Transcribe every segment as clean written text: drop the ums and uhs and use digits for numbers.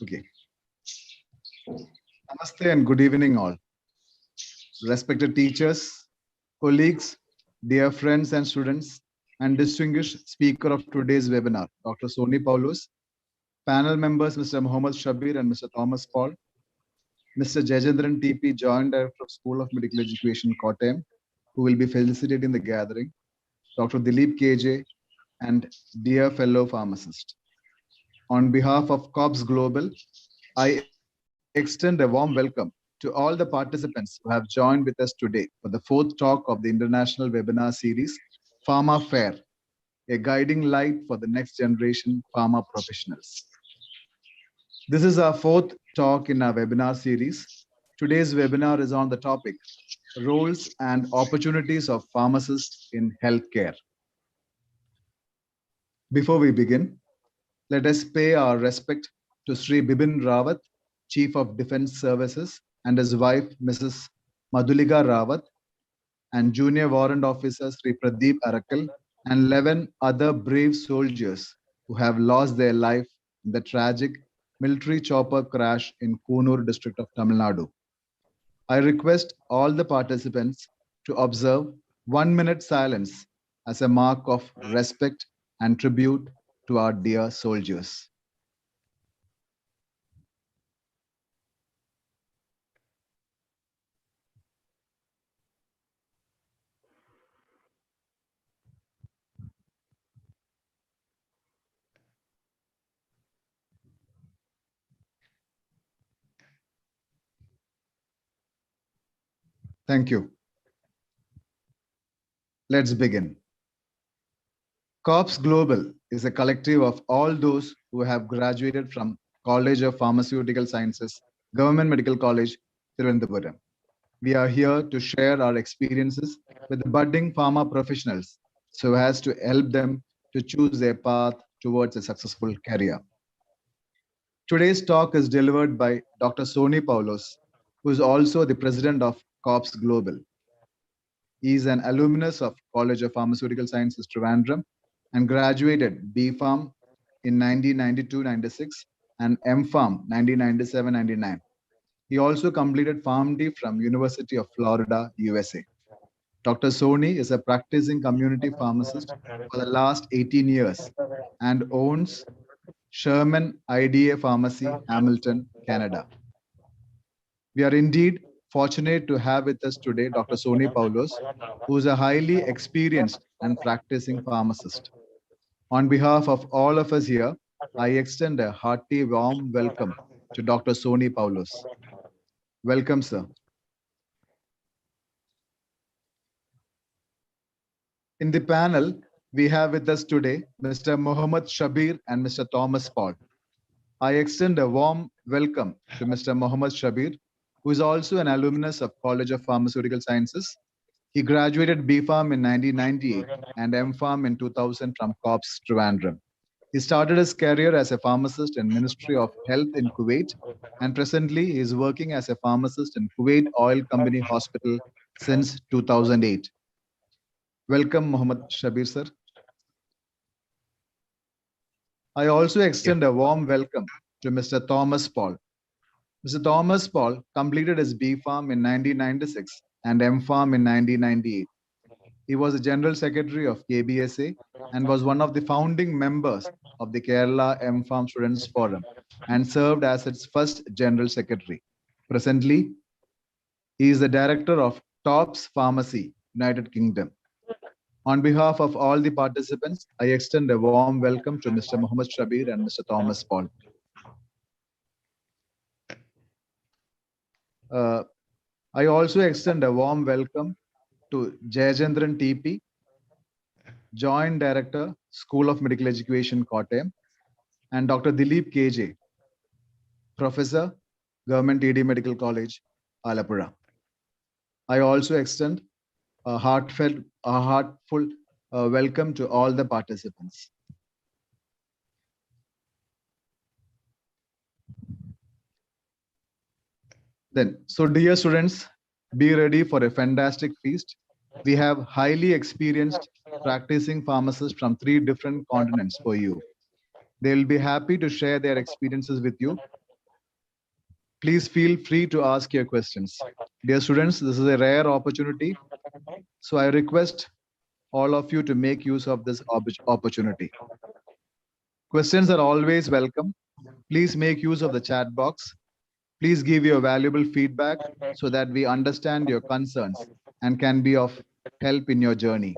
Okay. Namaste and good evening all. Respected teachers, colleagues, dear friends and students, and distinguished speaker of today's webinar, Dr. Sony Poulose, panel members Mr. Mohammed Shabir and Mr. Thomas Paul, Mr. Jayendran TP, Joint Director of School of Medical Education, Kottayam, who will be felicitating the gathering, Dr. Dilip KJ, and dear fellow pharmacist. On behalf of COPS Global, I extend a warm welcome to all the participants who have joined with us today for the fourth talk of the international webinar series, Pharma Fair, a guiding light for the next generation pharma professionals. This is our fourth talk in our webinar series. Today's webinar is on the topic, roles and opportunities of pharmacists in healthcare. Before we begin, let us pay our respect to Sri Bipin Rawat, Chief of Defence Services, and his wife, Mrs. Madhulika Rawat, and Junior Warrant Officer Sri Pradeep Arakal, and 11 other brave soldiers who have lost their life in the tragic military chopper crash in Kunur district of Tamil Nadu. I request all the participants to observe 1 minute silence as a mark of respect and tribute to our dear soldiers. Thank you. Let's begin. COPS Global is a collective of all those who have graduated from College of Pharmaceutical Sciences, Government Medical College, Thiruvananthapuram. We are here to share our experiences with the budding pharma professionals so as to help them to choose their path towards a successful career. Today's talk is delivered by Dr. Sony Poulose, who is also the president of COPS Global. He is an alumnus of College of Pharmaceutical Sciences, Trivandrum, and graduated B.Pharm in 1992-96 and M.Pharm 1997-99. He also completed PharmD from University of Florida, USA. Dr. Sony is a practicing community pharmacist for the last 18 years and owns Sherman IDA Pharmacy, Hamilton, Canada. We are indeed fortunate to have with us today Dr. Sony Poulose, who is a highly experienced and practicing pharmacist. On behalf of all of us here, I extend a hearty warm welcome to Dr. Sony Poulose. Welcome, sir. In the panel, we have with us today Mr. Mohammed Shabir and Mr. Thomas Paul. I extend a warm welcome to Mr. Mohammed Shabir, who is also an alumnus of College of Pharmaceutical Sciences. He graduated B.Pharm in 1998 and M.Pharm in 2000 from COPS Trivandrum. He started his career as a pharmacist in Ministry of Health in Kuwait, and presently he is working as a pharmacist in Kuwait Oil Company Hospital since 2008. Welcome, Mohammed Shabir, sir. I also extend a warm welcome to Mr. Thomas Paul. Mr. Thomas Paul completed his B.Pharm in 1996 and M.Pharm in 1998. He was the General Secretary of KBSA and was one of the founding members of the Kerala M.Pharm Students Forum and served as its first General Secretary. Presently, he is the Director of TOPS Pharmacy, United Kingdom. On behalf of all the participants, I extend a warm welcome to Mr. Mohammed Shabir and Mr. Thomas Paul. I also extend a warm welcome to Jayendran TP, Joint Director, School of Medical Education, Kottayam, and Dr. Dilip KJ, Professor, Government ED Medical College, Alappuzha. I also extend a heartful welcome to all the participants. So dear students, be ready for a fantastic feast. We have highly experienced practicing pharmacists from 3 different continents for you. They will be happy to share their experiences with you Please feel free to ask your questions. Dear students, this is a rare opportunity, so I request all of you to make use of this opportunity. Questions are always welcome. Please make use of the chat box. Please give your valuable feedback so that we understand your concerns and can be of help in your journey.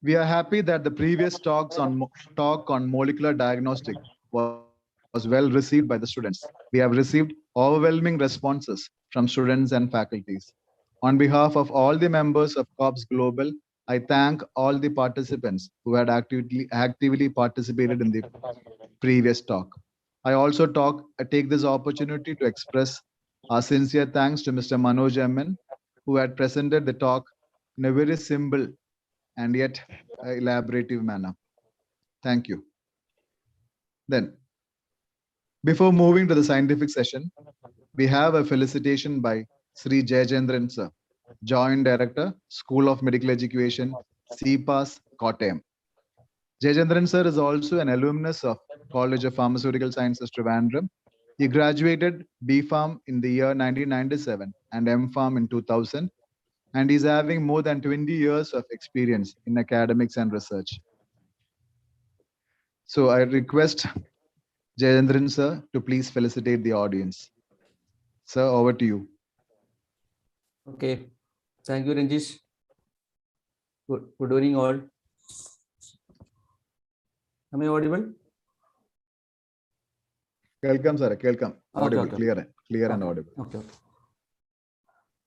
We are happy that the previous talk on molecular diagnostic was well received by the students. We have received overwhelming responses from students and faculties. On behalf of all the members of COPS Global, I thank all the participants who had actively participated in the previous talk. I also take this opportunity to express our sincere thanks to Mr. Manoj Emmen, who had presented the talk in a very simple and yet elaborative manner. Thank you. Then, before moving to the scientific session, we have a felicitation by Sri Jayachandran sir, Joint Director, School of Medical Education, CPAS, Kottayam. Jayachandran sir is also an alumnus of College of Pharmaceutical Sciences, Trivandrum. He graduated B.Pharm in the year 1997 and M.Pharm in 2000, and is having more than 20 years of experience in academics and research. So I request Jayendran sir to please felicitate the audience. Sir, over to you. Okay, thank you, Ranjish. Good evening, all. Am I audible? Welcome, sir. Welcome. Audible, okay. Clear and audible. Okay.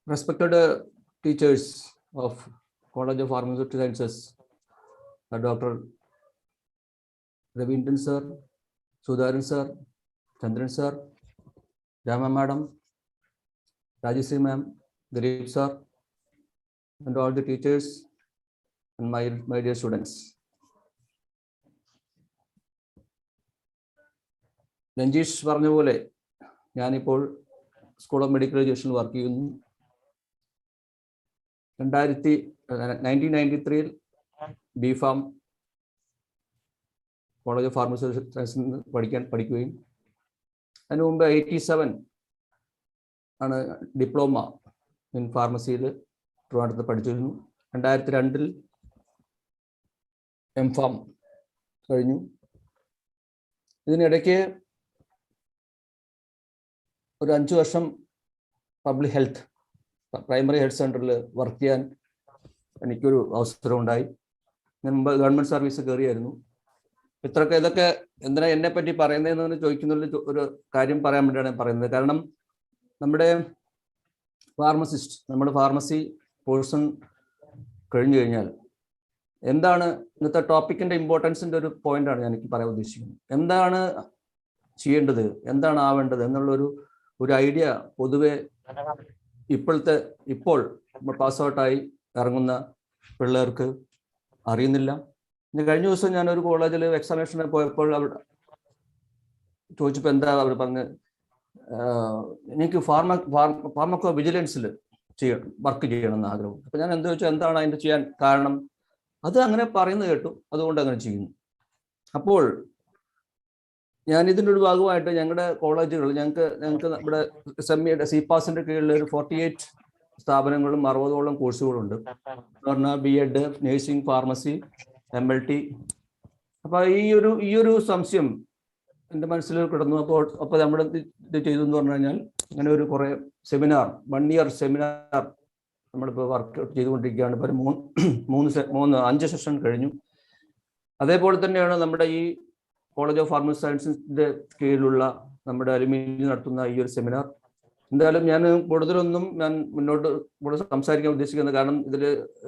Respected teachers of College of Pharmaceutical Sciences, Dr. Ravindran sir, Sudharan sir, Chandran sir, Rama madam, Rajeshri ma'am, Garib sir, and all the teachers and my dear students. Ranjish പറഞ്ഞ പോലെ ഞാനിപ്പോൾ school of medical education work ചെയ്യുന്നു. 1993 B.Pharm college of pharmacy പഠിക്കുകയും അതിന് മുമ്പ് 87 ആണ് diploma in ഫാർമസിയിൽ ട്രിവാൻഡ്രത്ത് പഠിച്ചിരുന്നു. 2002 M.Pharm കഴിഞ്ഞു. ഇതിനിടയ്ക്ക് ഒരു 5 വർഷം പബ്ലിക് ഹെൽത്ത് പ്രൈമറി ഹെൽത്ത് സെൻ്ററിൽ വർക്ക് ചെയ്യാൻ എനിക്കൊരു അവസരം ഉണ്ടായി. ഞാൻ മുമ്പ് ഗവൺമെൻറ് സർവീസ് കയറിയായിരുന്നു. ഇതൊക്കെ എന്തിനാ എന്നെ പറ്റി പറയുന്നതെന്ന് ചോദിക്കുന്നതിൽ ഒരു കാര്യം പറയാൻ വേണ്ടിയാണ് പറയുന്നത്. കാരണം നമ്മുടെ ഫാർമസിസ്റ്റ്, നമ്മുടെ ഫാർമസി പേഴ്സൺ കഴിഞ്ഞു കഴിഞ്ഞാൽ എന്താണ് ഇന്നത്തെ ടോപ്പിക്കിൻ്റെ ഇമ്പോർട്ടൻസിൻ്റെ ഒരു പോയിന്റാണ് ഞാൻ എനിക്ക് പറയാൻ ഉദ്ദേശിക്കുന്നത്. എന്താണ് ചെയ്യേണ്ടത്, എന്താണ് ആവേണ്ടത് എന്നുള്ളൊരു ഐഡിയ പൊതുവെ ഇപ്പോൾ പാസ് ഔട്ടായി ഇറങ്ങുന്ന പിള്ളേർക്ക് അറിയുന്നില്ല. കഴിഞ്ഞ ദിവസം ഞാനൊരു കോളേജിൽ എക്സാമിനേഷന് പോയപ്പോൾ അവിടെ ചോദിച്ചപ്പോൾ എന്താ അവർ പറഞ്ഞ്, എനിക്ക് ഫാർമക്കോ വിജിലൻസിൽ വർക്ക് ചെയ്യണമെന്ന് ആഗ്രഹം. അപ്പം ഞാൻ എന്താ ചോദിച്ചാൽ എന്താണ് അതിൻ്റെ ചെയ്യാൻ കാരണം, അത് അങ്ങനെ പറയുന്നത് കേട്ടു, അതുകൊണ്ട് അങ്ങനെ ചെയ്യുന്നു. അപ്പോൾ ഞാൻ ഇതിൻ്റെ ഒരു ഭാഗമായിട്ട് ഞങ്ങളുടെ കോളേജുകൾ ഞങ്ങൾക്ക് നമ്മുടെ സെമിയുടെ CPASന്റെ കീഴിൽ ഒരു 48 സ്ഥാപനങ്ങളും 60ഓളം കോഴ്സുകളുണ്ട്. എന്ന് പറഞ്ഞാൽ B.Ed, നേഴ്സിംഗ്, ഫാർമസി, MLT. അപ്പോൾ ഈ ഒരു സംശയം എൻ്റെ മനസ്സിൽ കിടന്നു. അപ്പോൾ നമ്മുടെ ഇത് ചെയ്തു എന്ന് പറഞ്ഞു കഴിഞ്ഞാൽ അങ്ങനെ ഒരു കുറേ സെമിനാർ, 1 ഇയർ സെമിനാർ നമ്മളിപ്പോൾ വർക്ക് ചെയ്തുകൊണ്ടിരിക്കുകയാണ്. ഇപ്പോൾ 5 സെഷൻ കഴിഞ്ഞു. അതേപോലെ തന്നെയാണ് നമ്മുടെ ഈ കോളേജ് ഓഫ് ഫാർമസി സയൻസിൻ്റെ കീഴിലുള്ള നമ്മുടെ അലുമിനി നടത്തുന്ന ഈ ഒരു സെമിനാർ. എന്തായാലും ഞാൻ കൂടുതലൊന്നും മുന്നോട്ട് സംസാരിക്കാൻ ഉദ്ദേശിക്കുന്നത്, കാരണം ഇതിൽ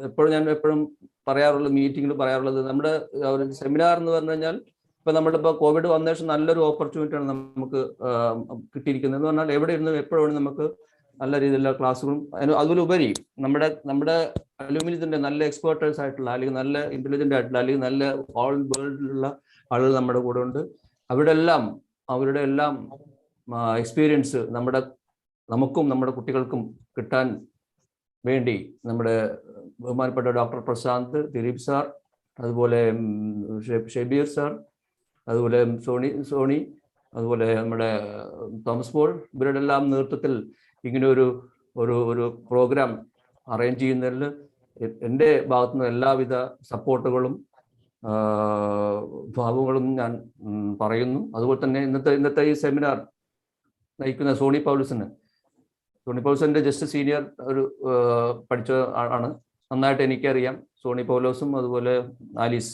എപ്പോഴും പറയാറുള്ളത്, മീറ്റിങ്ങിൽ പറയാറുള്ളത്, നമ്മുടെ ഒരു സെമിനാർ എന്ന് പറഞ്ഞു കഴിഞ്ഞാൽ ഇപ്പം നമ്മളിപ്പോൾ കോവിഡ് വന്ന ശേഷം നല്ലൊരു ഓപ്പർച്യൂണിറ്റിയാണ് നമുക്ക് കിട്ടിയിരിക്കുന്നത്. എന്ന് പറഞ്ഞാൽ എവിടെ ഇരുന്ന് എപ്പോഴും നമുക്ക് നല്ല രീതിയിലുള്ള ക്ലാസ്സുകളും അതിലുപരി നമ്മുടെ അലുമിനിയത്തിൻ്റെ നല്ല എക്സ്പേർട്ടേഴ്സ് ആയിട്ടുള്ള, അല്ലെങ്കിൽ നല്ല ഇന്റലിജന്റ് ആയിട്ടുള്ള, അല്ലെങ്കിൽ നല്ല ഓൾ വേൾഡിലുള്ള ആളുകൾ നമ്മുടെ കൂടെ ഉണ്ട്. അവരുടെ എല്ലാം എക്സ്പീരിയൻസ് നമുക്കും നമ്മുടെ കുട്ടികൾക്കും കിട്ടാൻ വേണ്ടി നമ്മുടെ ബഹുമാനപ്പെട്ട ഡോക്ടർ പ്രശാന്ത്, ദിലീപ് സാർ, അതുപോലെ ഷെബീർ സാർ, അതുപോലെ സോണി, അതുപോലെ നമ്മുടെ തോമസ് പോൾ, ഇവരുടെ എല്ലാം നേതൃത്വത്തിൽ ഇങ്ങനെ ഒരു പ്രോഗ്രാം അറേഞ്ച് ചെയ്യുന്നതിൽ എൻ്റെ ഭാഗത്തുനിന്ന് എല്ലാവിധ സപ്പോർട്ടുകളും ഭാവുകളും ഞാൻ പറയുന്നു. അതുപോലെ തന്നെ ഇന്നത്തെ ഈ സെമിനാർ നയിക്കുന്ന സോണി പൗലോസിൻ്റെ ജസ്റ്റ് സീനിയർ ഒരു പഠിച്ച ആണ്, നന്നായിട്ട് എനിക്കറിയാം. സോണി പൗലോസും അതുപോലെ ആലീസ്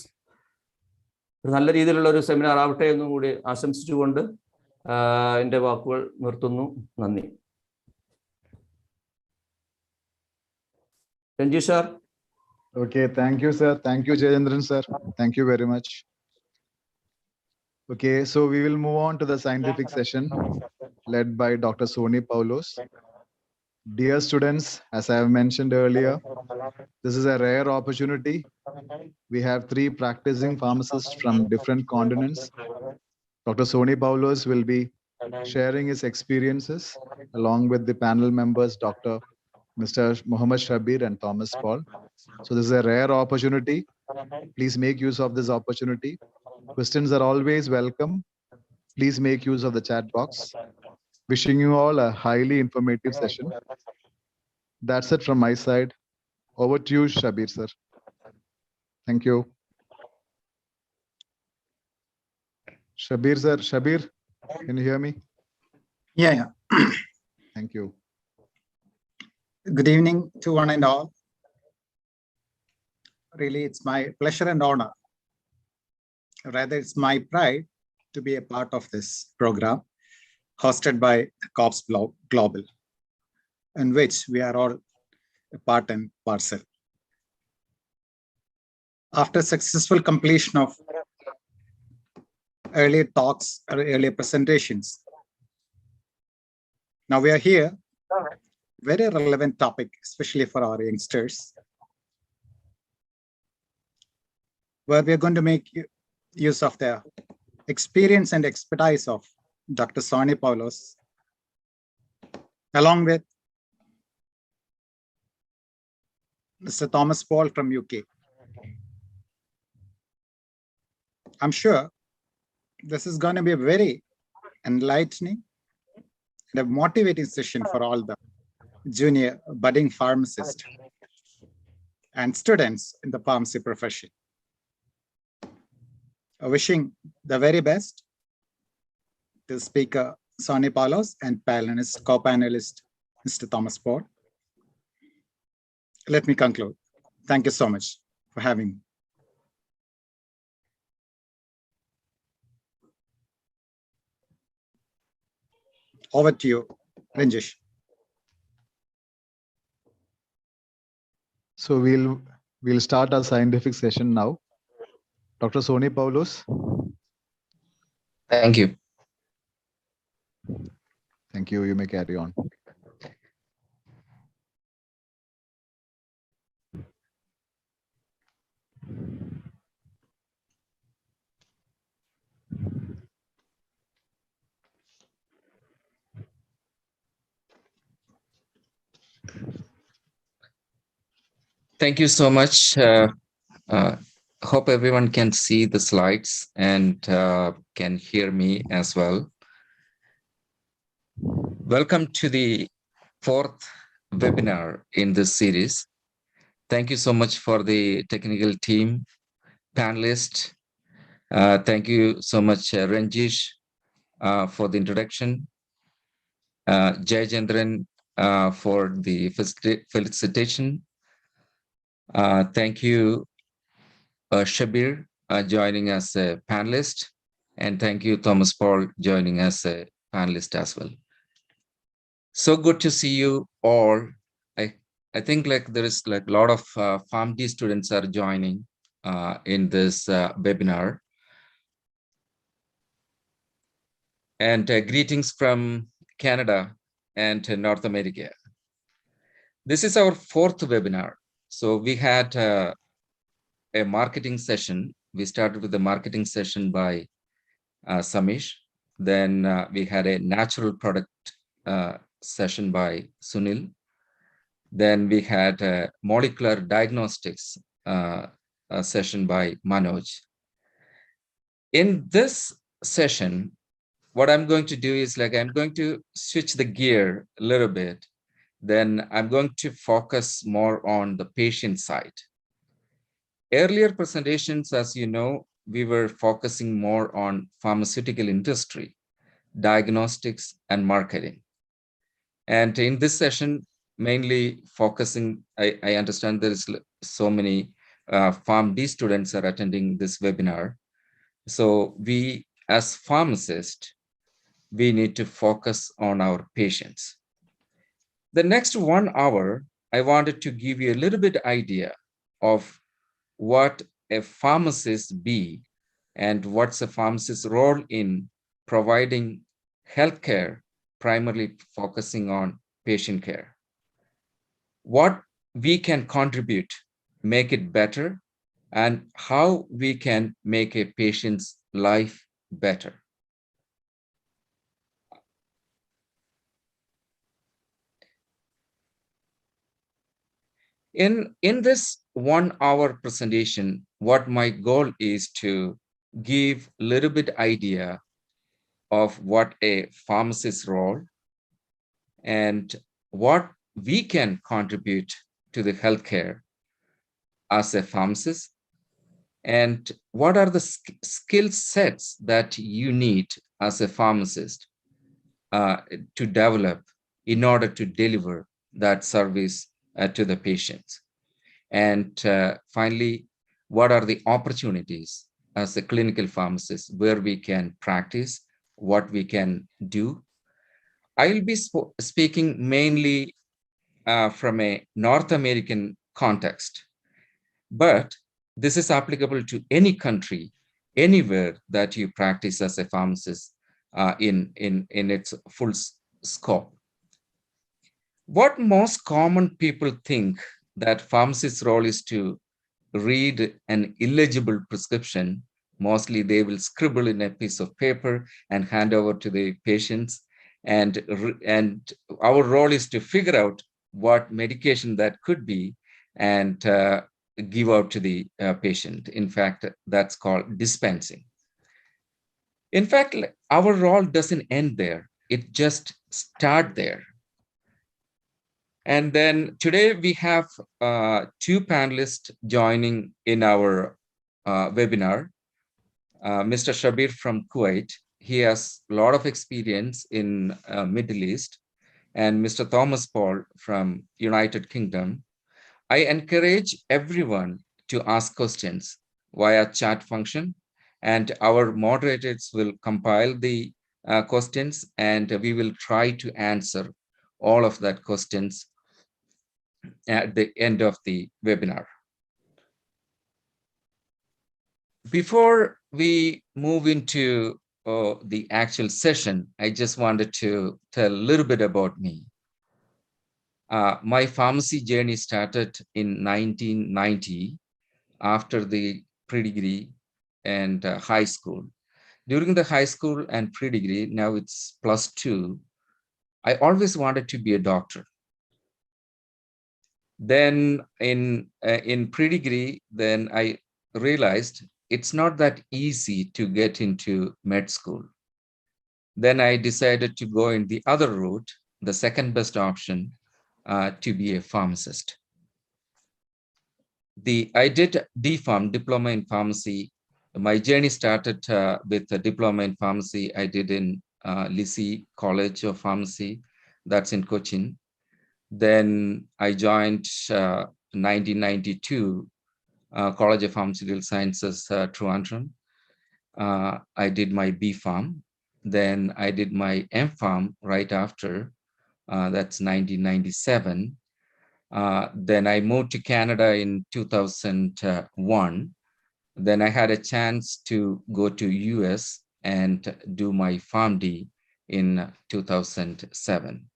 നല്ല രീതിയിലുള്ള ഒരു സെമിനാർ ആവട്ടെ എന്നും കൂടി ആശംസിച്ചുകൊണ്ട് എൻ്റെ വാക്കുകൾ നിർത്തുന്നു. നന്ദി. Ranji sir. Okay, thank you, sir. Thank you, Jayendran, sir. Thank you very much. Okay, so we will move on to the scientific session led by Dr. Sony Poulose. Dear students, as I have mentioned earlier, this is a rare opportunity. We have 3 practicing pharmacists from different continents. Dr. Sony Poulose will be sharing his experiences along with the panel members, Dr. Mr. Mohammed Shabir and Thomas Paul. So this is a rare opportunity. Please make use of this opportunity. Questions are always welcome. Please make use of the chat box. Wishing you all a highly informative session. That's it from my side. Over to you, Shabir, sir. Thank you. Shabir, sir. Shabir, can you hear me? Yeah. Thank you. Good evening to one and all. Really, it's my pleasure and honor. Rather, it's my pride to be a part of this program hosted by COPS Global, in which we are all a part and parcel. After successful completion of earlier talks or earlier presentations, now we are here. Very relevant topic, especially for our youngsters, where we are going to make use of the experience and expertise of Dr. Sony Poulose, along with Mr. Thomas Paul from UK. I'm sure this is going to be a very enlightening and a motivating session for all the junior budding pharmacists and students in the pharmacy profession. Wishing the very best to speaker Sony Poulose and co-panelist Mr. Thomas Paul. Let me conclude. Thank you so much for having me. Over to you, Ranjish. So we'll start our scientific session now. Dr. Sony Poulose. Thank you. Thank you. You may carry on. Thank you so much. Hope everyone can see the slides and can hear me as well. Welcome to the 4th webinar in this series. Thank you so much for the technical team, panelists. Thank you so much, Ranjish, for the introduction. Jayendran for the felicitation. Thank you, Shabir, joining as a panelist. And thank you, Thomas Paul, joining as a panelist as well. So good to see you all. I think like there is like a lot of PharmD students are joining in this webinar. And greetings from Canada and North America. This is our 4th webinar. So we had a marketing session. We started with the marketing session by Samish. Then we had a natural product session by Sunil. Then we had a molecular diagnostics session by Manoj. In this session, what I'm going to do is like, I'm going to switch the gear a little bit. Then I'm going to focus more on the patient side. Earlier presentations, as you know, we were focusing more on pharmaceutical industry, diagnostics, and marketing. And in this session, mainly focusing, I understand there is so many PharmD students are attending this webinar. So we, as pharmacists, we need to focus on our patients. The next 1 hour, I wanted to give you a little bit idea of what a pharmacist be and what's a pharmacist's role in providing healthcare, primarily focusing on patient care. What we can contribute, make it better, and how we can make a patient's life better. In this 1 hour presentation, what my goal is to give a little bit idea of what a pharmacist's role and what we can contribute to the healthcare as a pharmacist, and what are the skill sets that you need as a pharmacist to develop in order to deliver that service to the patients. And finally, what are the opportunities as a clinical pharmacist where we can practice, what we can do. I'll be speaking mainly from a North American context, but this is applicable to any country, anywhere that you practice as a pharmacist in its full scope. What most common people think that pharmacist's role is to read an illegible prescription. Mostly they will scribble in a piece of paper and hand over to the patients. And our role is to figure out what medication that could be and give out to the patient. In fact, that's called dispensing. In fact, our role doesn't end there. It just starts there. And then today we have 2 panelists joining in our webinar. Mr. Shabir from Kuwait, he has a lot of experience in Middle East, and Mr. Thomas Paul from United Kingdom. I encourage everyone to ask questions via chat function, and our moderators will compile the questions, and we will try to answer all of that questions at the end of the webinar. Before we move into the actual session, I just wanted to tell a little bit about me. My pharmacy journey started in 1990 after the pre-degree and high school. During the high school and pre-degree, now it's +2, I always wanted to be a doctor. Then in pre-degree, then I realized it's not that easy to get into med school. Then I decided to go in the other route, the second best option, to be a pharmacist. I did DPharm, Diploma in Pharmacy. My journey started with a Diploma in Pharmacy I did in Lisi College of Pharmacy, that's in Cochin. Then I joined 1992 College of Pharmaceutical Sciences, Trivandrum. I did my B.Pharm. Then I did my M.Pharm right after. That's 1997. Then I moved to Canada in 2001. Then I had a chance to go to US and do my PharmD in 2007.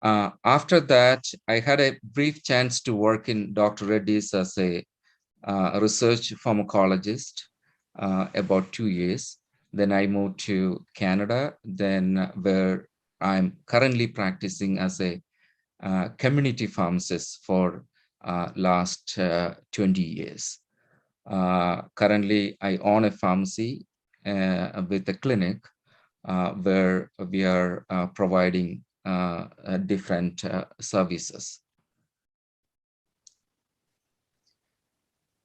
After that, I had a brief chance to work in Dr. Reddy's as a research pharmacologist, about 2 years. Then I moved to Canada, then where I'm currently practicing as a community pharmacist for last 20 years. Currently, I own a pharmacy with a clinic where we are providing different services.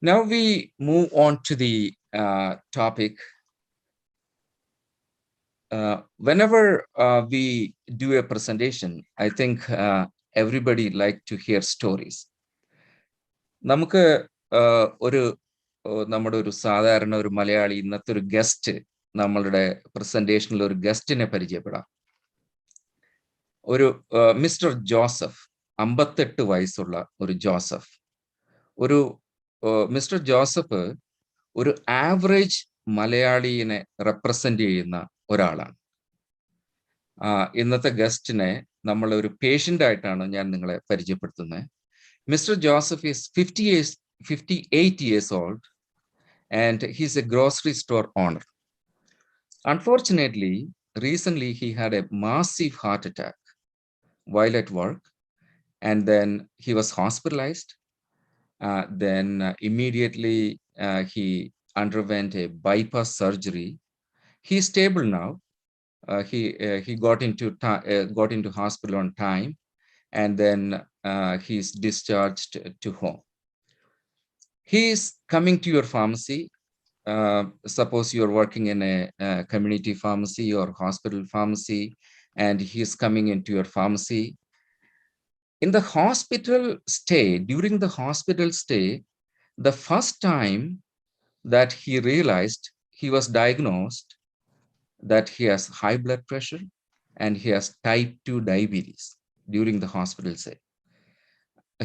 Now we move on to the topic. Whenever we do a presentation, I think everybody like to hear stories. നമുക്ക് നമ്മുടെ ഒരു സാധാരണ ഒരു മലയാളി ഇന്നത്തെ ഒരു guest നമ്മളുടെ പ്രസന്റേഷനിൽ ഒരു ഗസ്റ്റിനെ പരിചയപ്പെടാം. ഒരു മിസ്റ്റർ ജോസഫ്, 58 വയസ്സുള്ള ഒരു ജോസഫ്. ഒരു മിസ്റ്റർ ജോസഫ് ഒരു ആവറേജ് മലയാളിയെ റെപ്രസെന്റ് ചെയ്യുന്ന ഒരാളാണ്. ഇന്നത്തെ ഗസ്റ്റിനെ നമ്മൾ ഒരു പേഷ്യന്റ് ആയിട്ടാണ് ഞാൻ നിങ്ങളെ പരിചയപ്പെടുത്തുന്നത്. Mister Joseph is 58 years old and he's a grocery store owner. Unfortunately, recently he had a massive heart attack while at work, and then he was hospitalized. Then immediately he underwent a bypass surgery. He's stable now. He got into hospital on time, and then he's discharged to home. He is coming to your pharmacy. Suppose you're working in a community pharmacy or hospital pharmacy, and he is coming into your pharmacy. In the hospital stay, during the hospital stay, the first time that he realized, he was diagnosed that he has high blood pressure and he has type 2 diabetes during the hospital stay.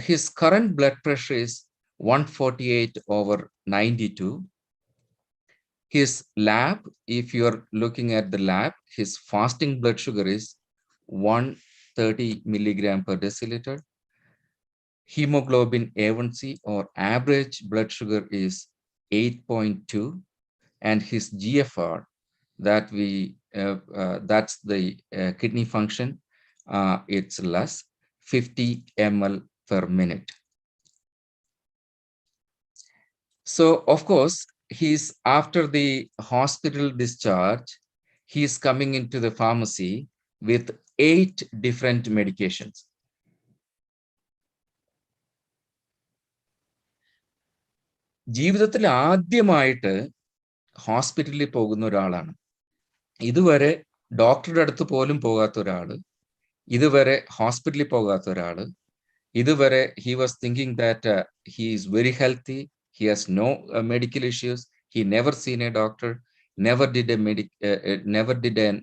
His current blood pressure is 148/92. His lab, if you're looking at the lab, his fasting blood sugar is 130 milligram per deciliter. Hemoglobin A1C or average blood sugar is 8.2, and his GFR, that's the kidney function, it's less, 50 ml per minute. So of course, he's after the hospital discharge, he's coming into the pharmacy with 8 different medications. ജീവിതത്തിൽ ആദ്യമായിട്ട് ഹോസ്പിറ്റലിൽ പോകുന്ന ഒരാളാണ്. ഇതുവരെ ഡോക്ടറുടെ അടുത്ത് പോലും പോകാത്ത ഒരാള്, ഇതുവരെ ഹോസ്പിറ്റലിൽ പോകാത്ത ഒരാള്, ഇതുവരെ he was thinking that he is very healthy, he has no medical issues, he never seen a doctor, never did an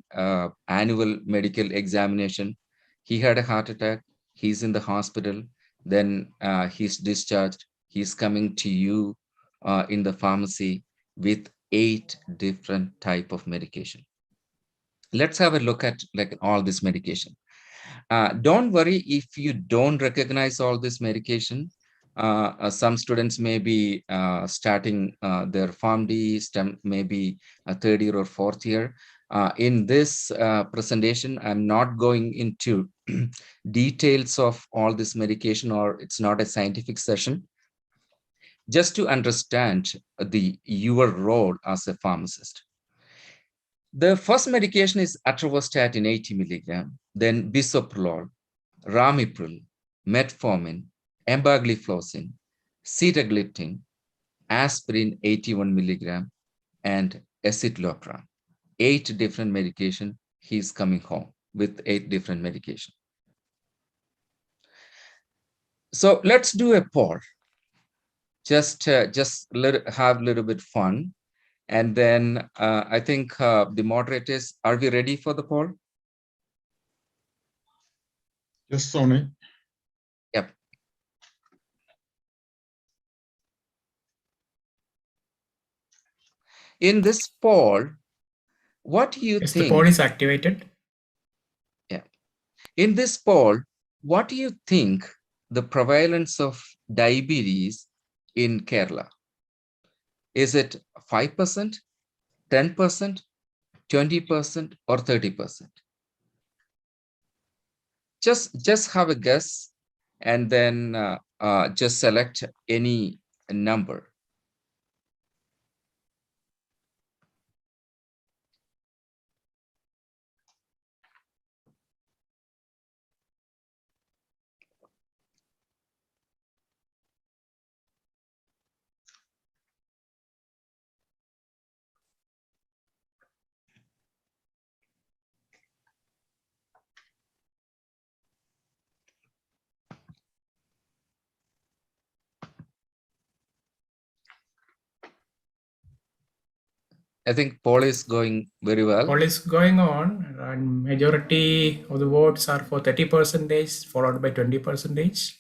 annual medical examination. He had a heart attack, he's in the hospital, then he's discharged, he's coming to you in the pharmacy with 8 different type of medication. Let's have a look at like all this medication. Don't worry if you don't recognize all this medication. Some students may be starting their PharmD, maybe a 3rd year or 4th year. In this presentation, I'm not going into details of all this medication, or it's not a scientific session. Just to understand your role as a pharmacist. The first medication is atorvastatin 80 milligram, then bisoprolol, ramipril, metformin, empagliflozin, sitagliptin, aspirin 81 milligram, and escitalopram. 8 different medication. He's coming home with 8 different medication. So let's do a poll. Just have a little bit fun. And then I think the moderators, are we ready for the poll? Yes, Sony. Yep. In this poll, what do you think? The poll is activated. Yeah. In this poll, what do you think the prevalence of diabetes in Kerala? Is it 5%, 10%, 20%, or 30%? Just have a guess, and then just select any number. I think poll is going very well. Poll is going on, and majority of the votes are for 30%, followed by 20%.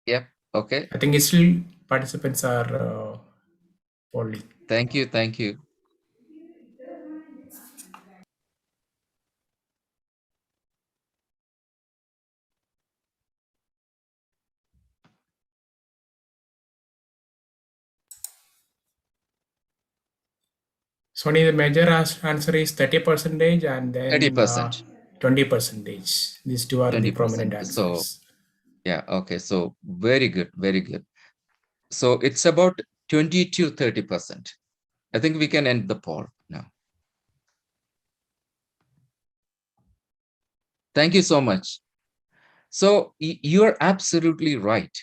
Yep. Okay. I think it's still participants are polling. Thank you. Thank you. Sony, the major answer is 30%, and then 30%. 20%. These two are the prominent 20%. answers. So, yeah. Okay. So very good. Very good. So it's about 20 to 30%. I think we can end the poll now. Thank you so much. So you're absolutely right.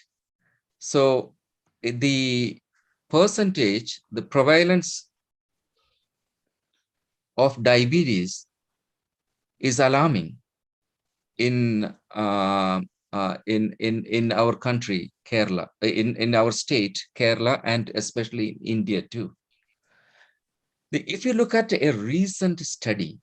So the percentage, the prevalence of diabetes is alarming in our country, Kerala, in our state, Kerala, and especially in India too. If you look at a recent study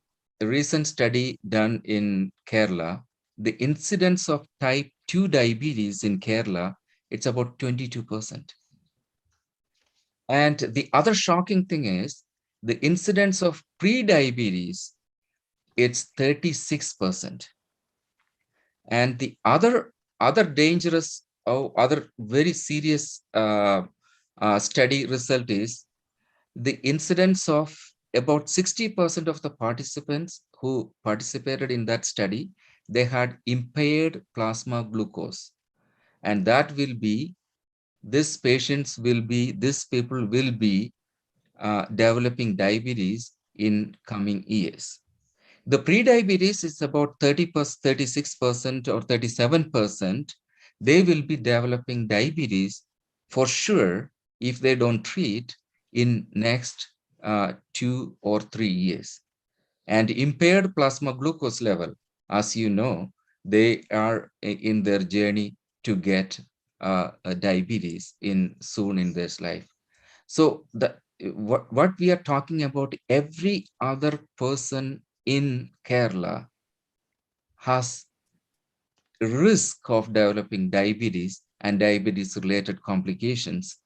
done in Kerala, the incidence of type 2 diabetes in Kerala, it's about 22%. And the other shocking thing is the incidence of pre-diabetes, it's 36%. And the other dangerous or other very serious study result is the incidence of about 60% of the participants who participated in that study, they had impaired plasma glucose. And that will be, these people will be developing diabetes in coming years. The pre-diabetes is about 30%, 36% or 37%. They will be developing diabetes for sure if they don't treat in next 2 or 3 years. And impaired plasma glucose level, as you know, they are in their journey to get diabetes soon in their life. So what we are talking about, every other person in Kerala has risk of developing diabetes and diabetes related complications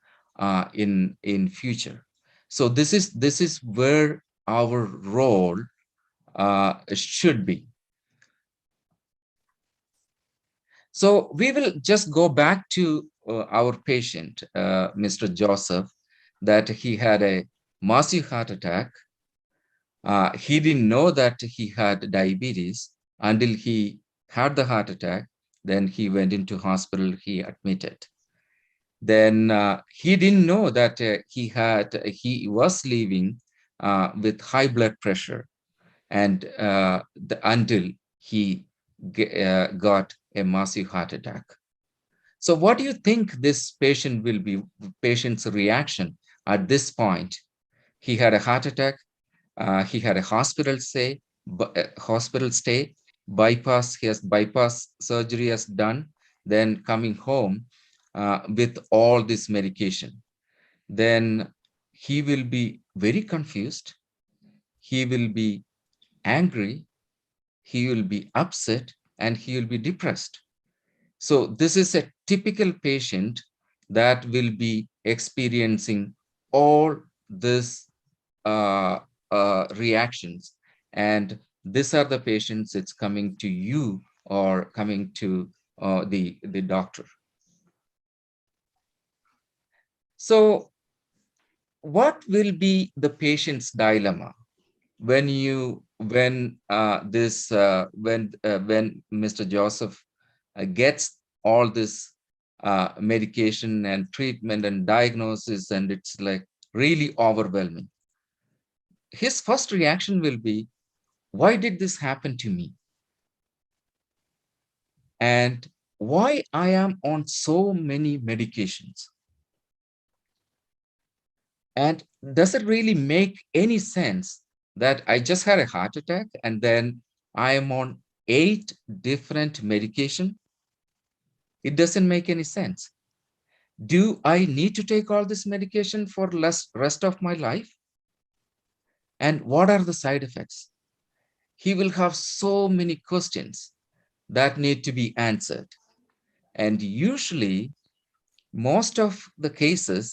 in future. So this is where our role should be. So we will just go back to our patient, Mr. Joseph, that he had a massive heart attack. He didn't know that he had diabetes until he had the heart attack. Then he went into hospital, he admitted. Then he didn't know that he was living with high blood pressure, and until he got a massive heart attack. So what do you think this patient's reaction at this point? He had a heart attack. He had a hospital stay, bypass surgery has done, then coming home with all this medication. Then he will be very confused. He will be angry. He will be upset, and he will be depressed. So this is a typical patient that will be experiencing all this reactions, and these are the patients it's coming to you or coming to the doctor. So what will be the patient's dilemma when Mr. Joseph gets all this medication and treatment and diagnosis, and it's like really overwhelming? His first reaction will be, why did this happen to me? And why I am on so many medications? And does it really make any sense that I just had a heart attack and then I am on 8 different medication? It doesn't make any sense. Do I need to take all this medication for rest of my life? And what are the side effects? He will have so many questions that need to be answered. And usually, most of the cases,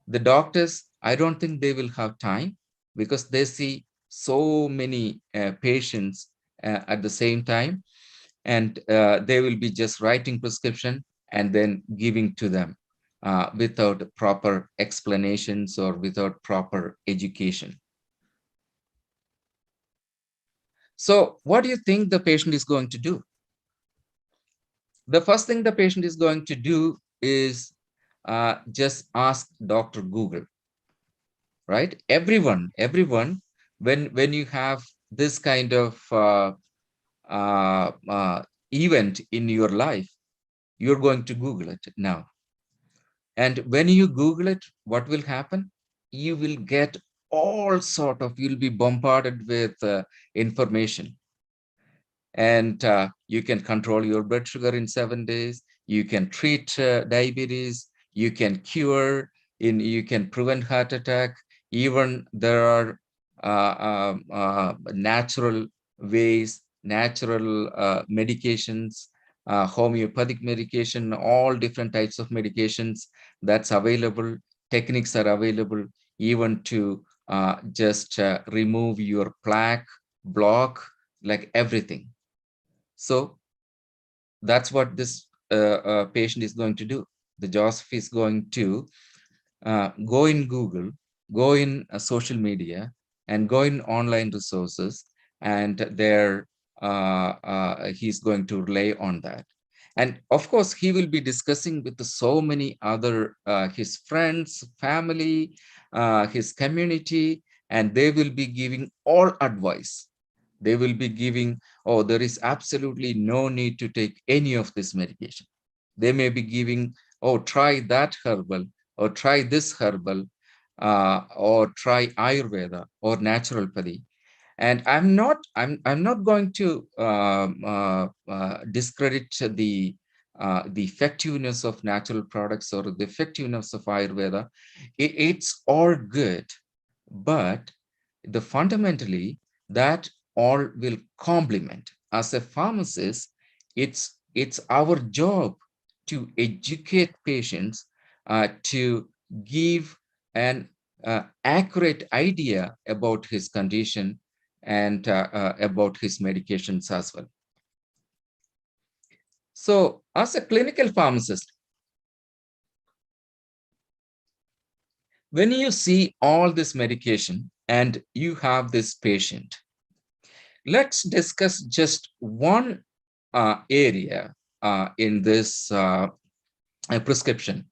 the doctors, I don't think they will have time because they see so many patients at the same time, and they will be just writing prescription and then giving to them without proper explanations or without proper education. So what do you think the patient is going to do? The first thing the patient is going to do is just ask Dr. Google, right? Everyone, when you have this kind of event in your life, you're going to Google it now. And when you Google it, what will happen? You will get all sort of, you'll be bombarded with information. And you can control your blood sugar in 7 days. You can treat diabetes. You can cure, you can prevent heart attack. Even there are natural ways, natural medications, homeopathic medication, all different types of medications that's available. Techniques are available even to just remove your plaque, block, like everything. So that's what this patient is going to do. The Joseph is going to go in Google, go in social media, and go in online resources, and there he's going to rely on that. And of course, he will be discussing with so many other, his friends, family, his community, and they will be giving all advice. They will be giving, oh, there is absolutely no need to take any of this medication. They may be giving, oh, try that herbal, or try this herbal, or try Ayurveda or naturopathy. And I'm not going to discredit the effectiveness of natural products or the effectiveness of Ayurveda. It's all good, but fundamentally that all will complement. As a pharmacist, it's our job to educate patients, to give an accurate idea about his condition and about his medications as well. So as a clinical pharmacist, when you see all this medication and you have this patient, let's discuss just one area in this prescription,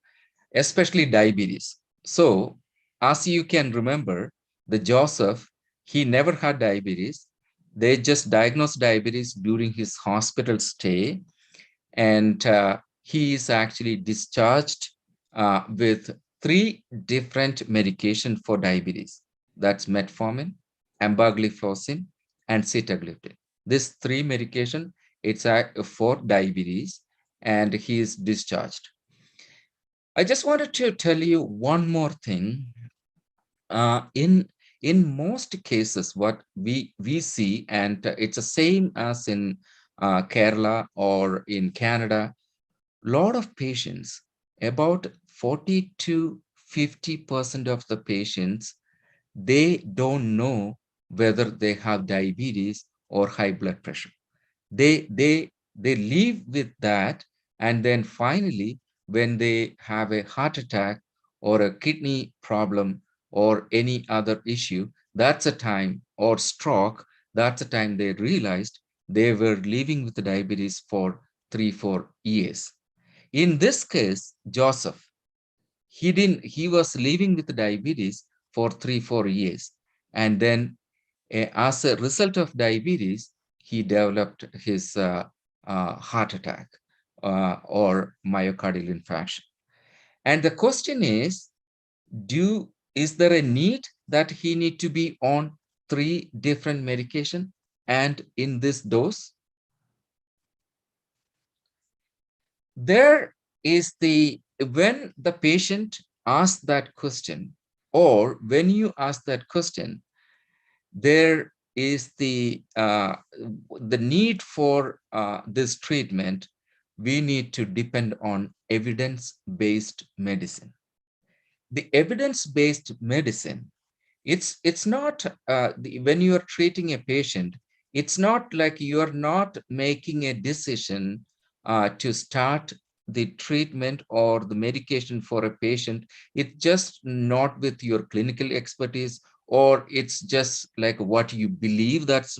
especially diabetes. So as you can remember, the Joseph, he never had diabetes. They just diagnosed diabetes during his hospital stay. And he is actually discharged with 3 different medications for diabetes. That's metformin, empagliflozin, and sitagliptin. This 3 medication, it's for diabetes, and he is discharged. I just wanted to tell you one more thing. In most cases, what we see, and it's the same as in Kerala or in Canada, a lot of patients, about 40 to 50% of the patients, they don't know whether they have diabetes or high blood pressure. They live with that, and then finally, when they have a heart attack or a kidney problem or any other issue, that's a time, or stroke, that's a time they realized they were living with diabetes for 3-4 years. In this case, Joseph, he was living with diabetes for 3-4 years, and then as a result of diabetes, he developed his heart attack or myocardial infarction. And the question is, is there a need that he need to be on 3 different medication and in this dose? There is when the patient asks that question, or when you ask that question, there is the need for this treatment. We need to depend on evidence-based medicine. The evidence-based medicine, it's not when you are treating a patient, it's not like you are not making a decision to start the treatment or the medication for a patient. It's just not with your clinical expertise, or it's just like what you believe that's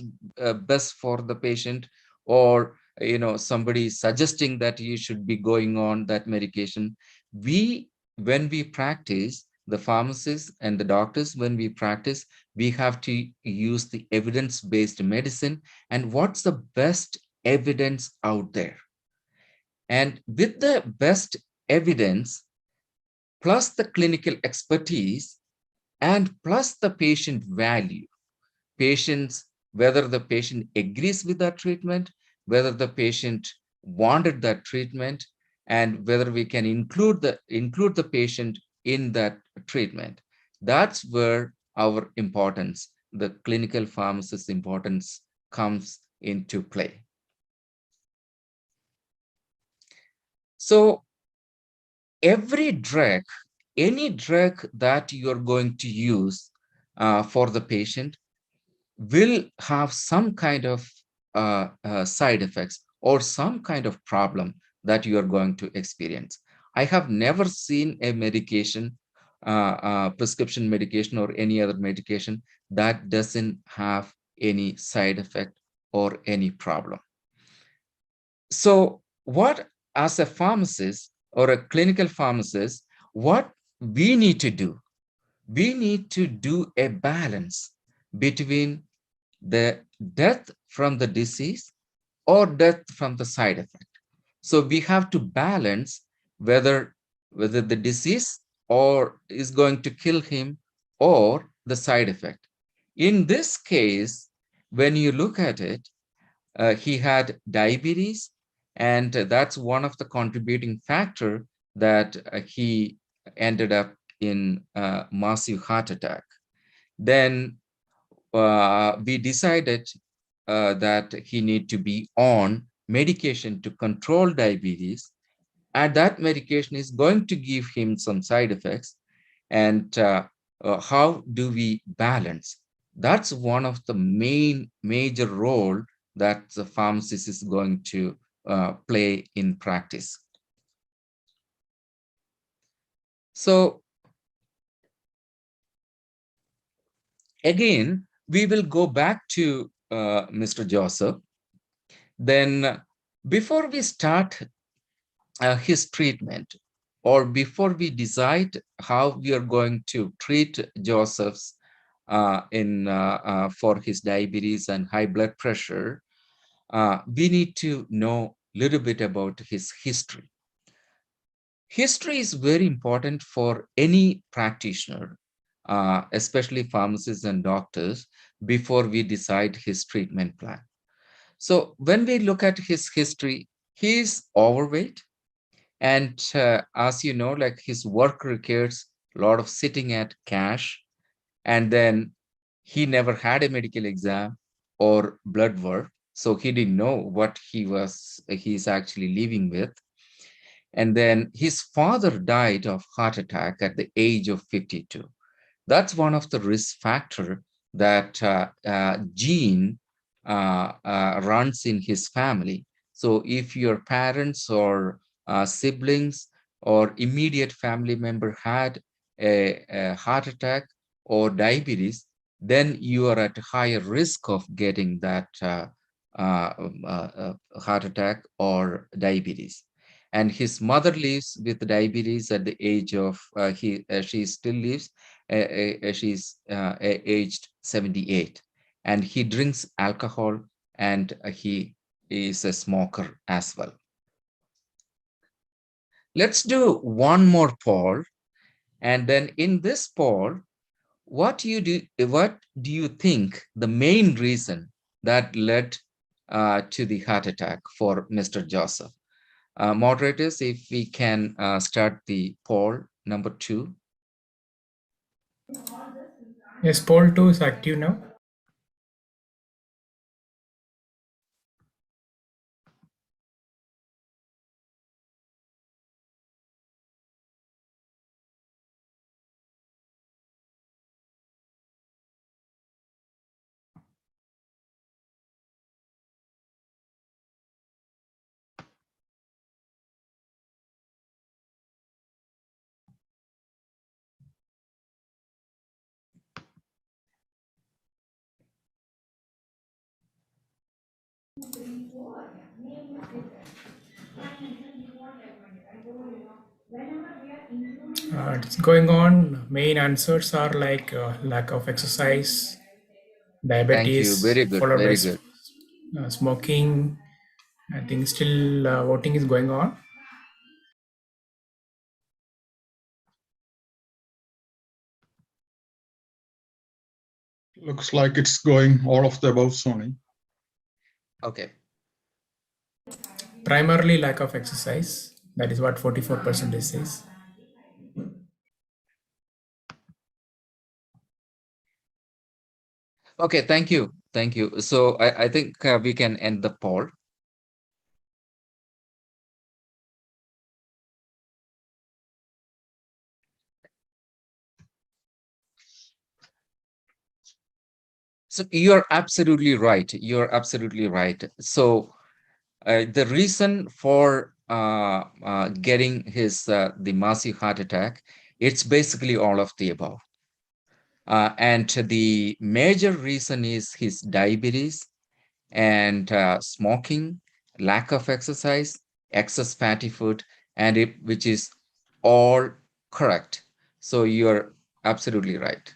best for the patient, or somebody suggesting that you should be going on that medication. When we practice, the pharmacists and the doctors, when we practice, we have to use the evidence-based medicine and what's the best evidence out there. And with the best evidence, plus the clinical expertise, and plus the patient value, whether the patient agrees with that treatment, whether the patient wanted that treatment, and whether we can include the patient in that treatment. That's where our importance, the clinical pharmacist importance, comes into play. So every drug, any drug that you're going to use for the patient will have some kind of side effects or some kind of problem that you are going to experience. I have never seen a medication, prescription medication or any other medication that doesn't have any side effect or any problem. So what, as a pharmacist or a clinical pharmacist, what we need to do, we need to do a balance between the death from the disease or death from the side effect. So we have to balance whether the disease or is going to kill him or the side effect. In this case, when you look at it, he had diabetes, and that's one of the contributing factor that he ended up in massive heart attack. Then we decided that he need to be on medication to control diabetes, and that medication is going to give him some side effects. And how do we balance? That's one of the major role that the pharmacist is going to play in practice. So again, we will go back to Mr. Joseph. Then before we start his treatment, or before we decide how we are going to treat Joseph's for his diabetes and high blood pressure, we need to know a little bit about his history. History is very important for any practitioner, especially pharmacists and doctors, before we decide his treatment plan. So when we look at his history, he is overweight. And as you know, like his work requires a lot of sitting at cash. And then he never had a medical exam or blood work. So he didn't know what he's actually living with. And then his father died of heart attack at the age of 52. That's one of the risk factor that gene runs in his family. So if your parents or siblings or immediate family member had a heart attack or diabetes, then you are at higher risk of getting that heart attack or diabetes. And his mother lives with diabetes at the age of, she still lives, she's aged 78. And he drinks alcohol, and he is a smoker as well. Let's do one more poll. And then in this poll, what do you think the main reason that led to the heart attack for Mr. Joseph? Moderators, if we can start the poll number 2. Yes, poll 2 is active now. It's going on. Main answers are like lack of exercise, Thank you. diabetes, Very good. followed by Very good. smoking. I think still voting is going on. Looks like it's going all of the above, Sony. Okay. Primarily lack of exercise. That is what 44% says. Okay. Thank you. Thank you. So I think we can end the poll. So you're absolutely right. You're absolutely right. So the reason for getting the massive heart attack, it's basically all of the above. And the major reason is his diabetes and smoking, lack of exercise, excess fatty food, and which is all correct. So you're absolutely right.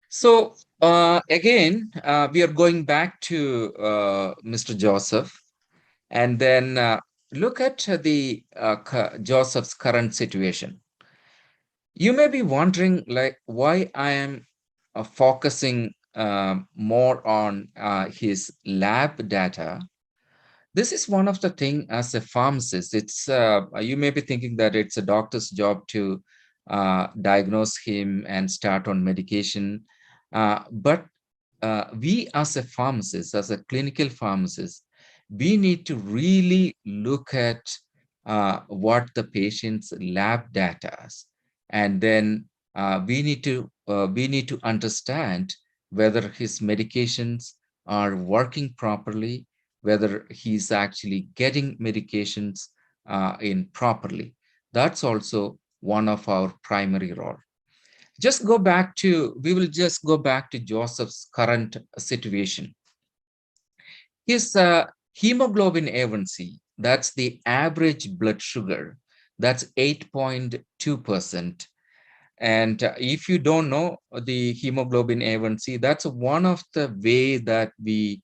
So again, we are going back to Mr. Joseph, and then look at Joseph's current situation. You may be wondering, like, why I am focusing more on his lab data. This is one of the things as a pharmacist. It's you may be thinking that it's a doctor's job to diagnose him and start on medication, but we as a pharmacist, as a clinical pharmacist, we need to really look at what the patient's lab data is, and then we need to understand whether his medications are working properly, whether he's actually getting medications in properly. That's also one of our primary role. We will just go back to Joseph's current situation. His hemoglobin A1C, that's the average blood sugar, that's 8.2%. And if you don't know the hemoglobin A1C, that's one of the way that we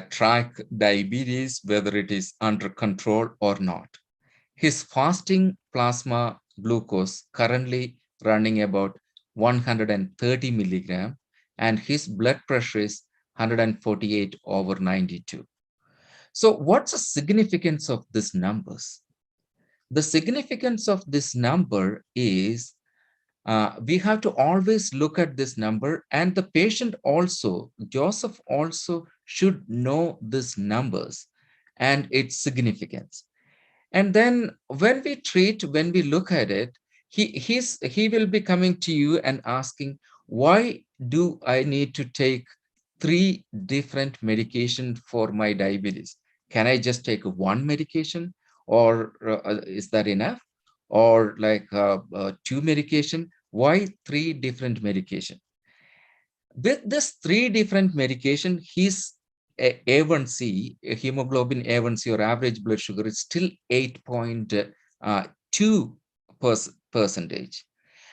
track diabetes, whether it is under control or not. His fasting plasma glucose currently running about 130 milligram, and his blood pressure is 148/92. So what's the significance of these numbers? The significance of this number is we have to always look at this number, and the patient also, Joseph also should know these numbers and its significance. And then when we look at it, he will be coming to you and asking, why do I need to take 3 different medications for my diabetes? Can I just take one medication, or is that enough? Or like 2 medication? Why 3 different medication? With this 3 different medication, his A1C, hemoglobin A1C, or average blood sugar, is still 8.2%.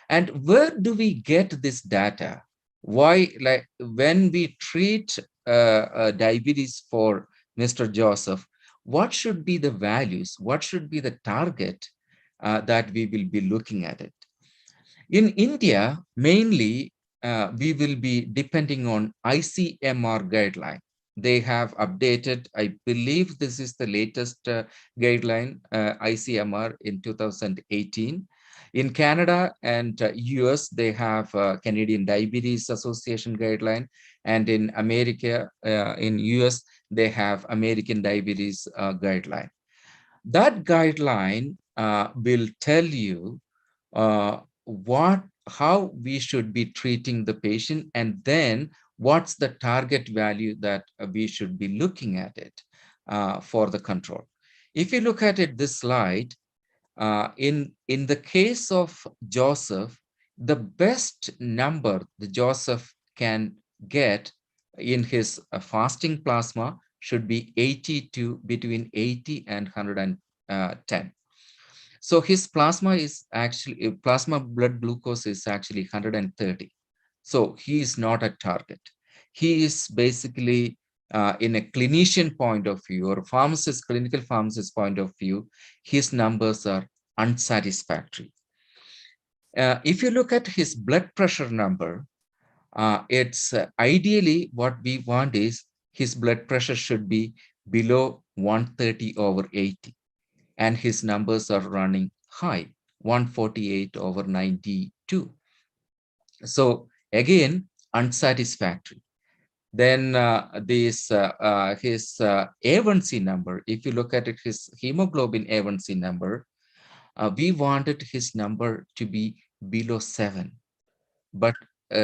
And where do we get this data? Why, like when we treat diabetes for Mr. Joseph, what should be the values? What should be the target that we will be looking at it? In India, mainly, we will be depending on ICMR guideline. They have updated, I believe this is the latest guideline, ICMR in 2018. In Canada and US, they have Canadian Diabetes Association guideline. And in America, in US, they have American Diabetes guideline. That guideline will tell you how we should be treating the patient, and then what's the target value that we should be looking at it for the control. If you look at it, this slide, in the case of Joseph, the best number the Joseph can get in his fasting plasma should be 80 to between 80 and 110. So his plasma is actually, plasma blood glucose is actually 130. So he is not a target. He is basically, in a clinician point of view or pharmacist, clinical pharmacist point of view, his numbers are unsatisfactory. If you look at his blood pressure number, it's ideally what we want is his blood pressure should be below 130/80. And his numbers are running high, 148/92. So again, unsatisfactory. Then his A1C number, if you look at it, his hemoglobin A1C number, we wanted his number to be below 7. But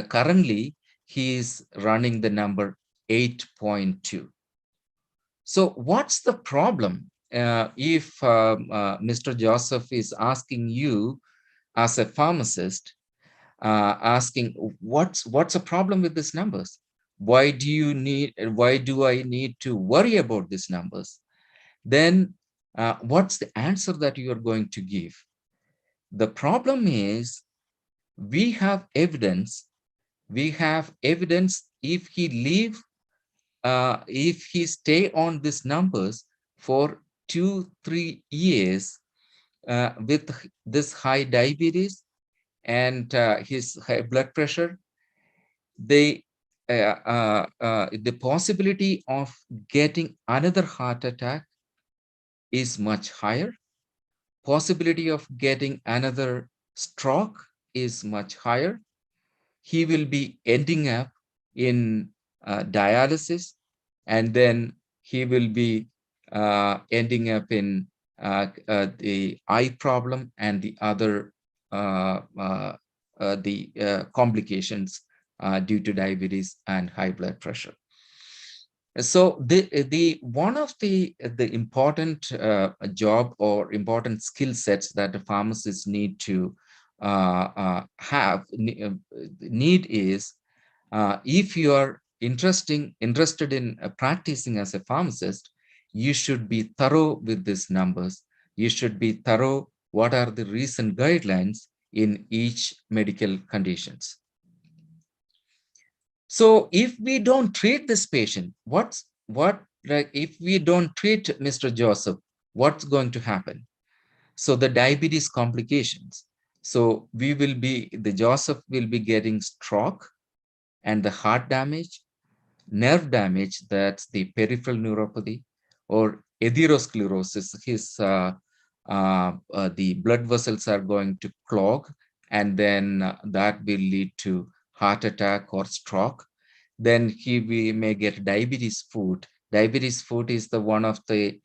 currently, he is running the number 8.2. So what's the problem? If Mr. Joseph is asking you as a pharmacist, asking what's a problem with these numbers? Why do I need to worry about these numbers? Then what's the answer that you are going to give? The problem is we have evidence. If he stay on these numbers for 2-3 years with this high diabetes and his high blood pressure, the possibility of getting another heart attack is much higher. Possibility of getting another stroke is much higher. He will be ending up in dialysis, and then he will be ending up in the eye problem and the other complications due to diabetes and high blood pressure. So the one of the important job or important skill sets that the pharmacists need to need is, if you are interested in practicing as a pharmacist, you should be thorough with these numbers. You should be thorough. What are the recent guidelines in each medical conditions? So if we don't treat this patient, if we don't treat Mr. Joseph, what's going to happen? So the diabetes complications. So the Joseph will be getting stroke and the heart damage, nerve damage, that's the peripheral neuropathy, or atherosclerosis. The blood vessels are going to clog, and then that will lead to heart attack or stroke. Then we may get diabetes foot. Diabetes foot is the one of the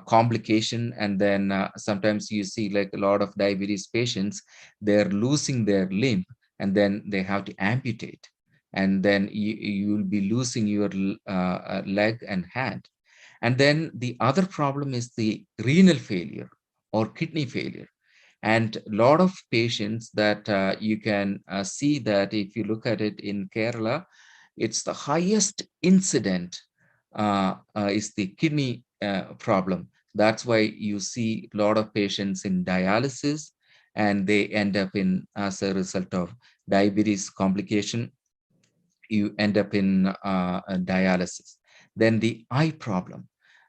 complication, and then sometimes you see like a lot of diabetes patients, they're losing their limb and then they have to amputate, and then you will be losing your leg and hand. And then the other problem is the renal failure or kidney failure. And a lot of patients that you can see that if you look at it in Kerala, it's the highest incident is the kidney problem. That's why you see a lot of patients in dialysis, and they end up in, as a result of diabetes complication, you end up in dialysis. Then the eye problem,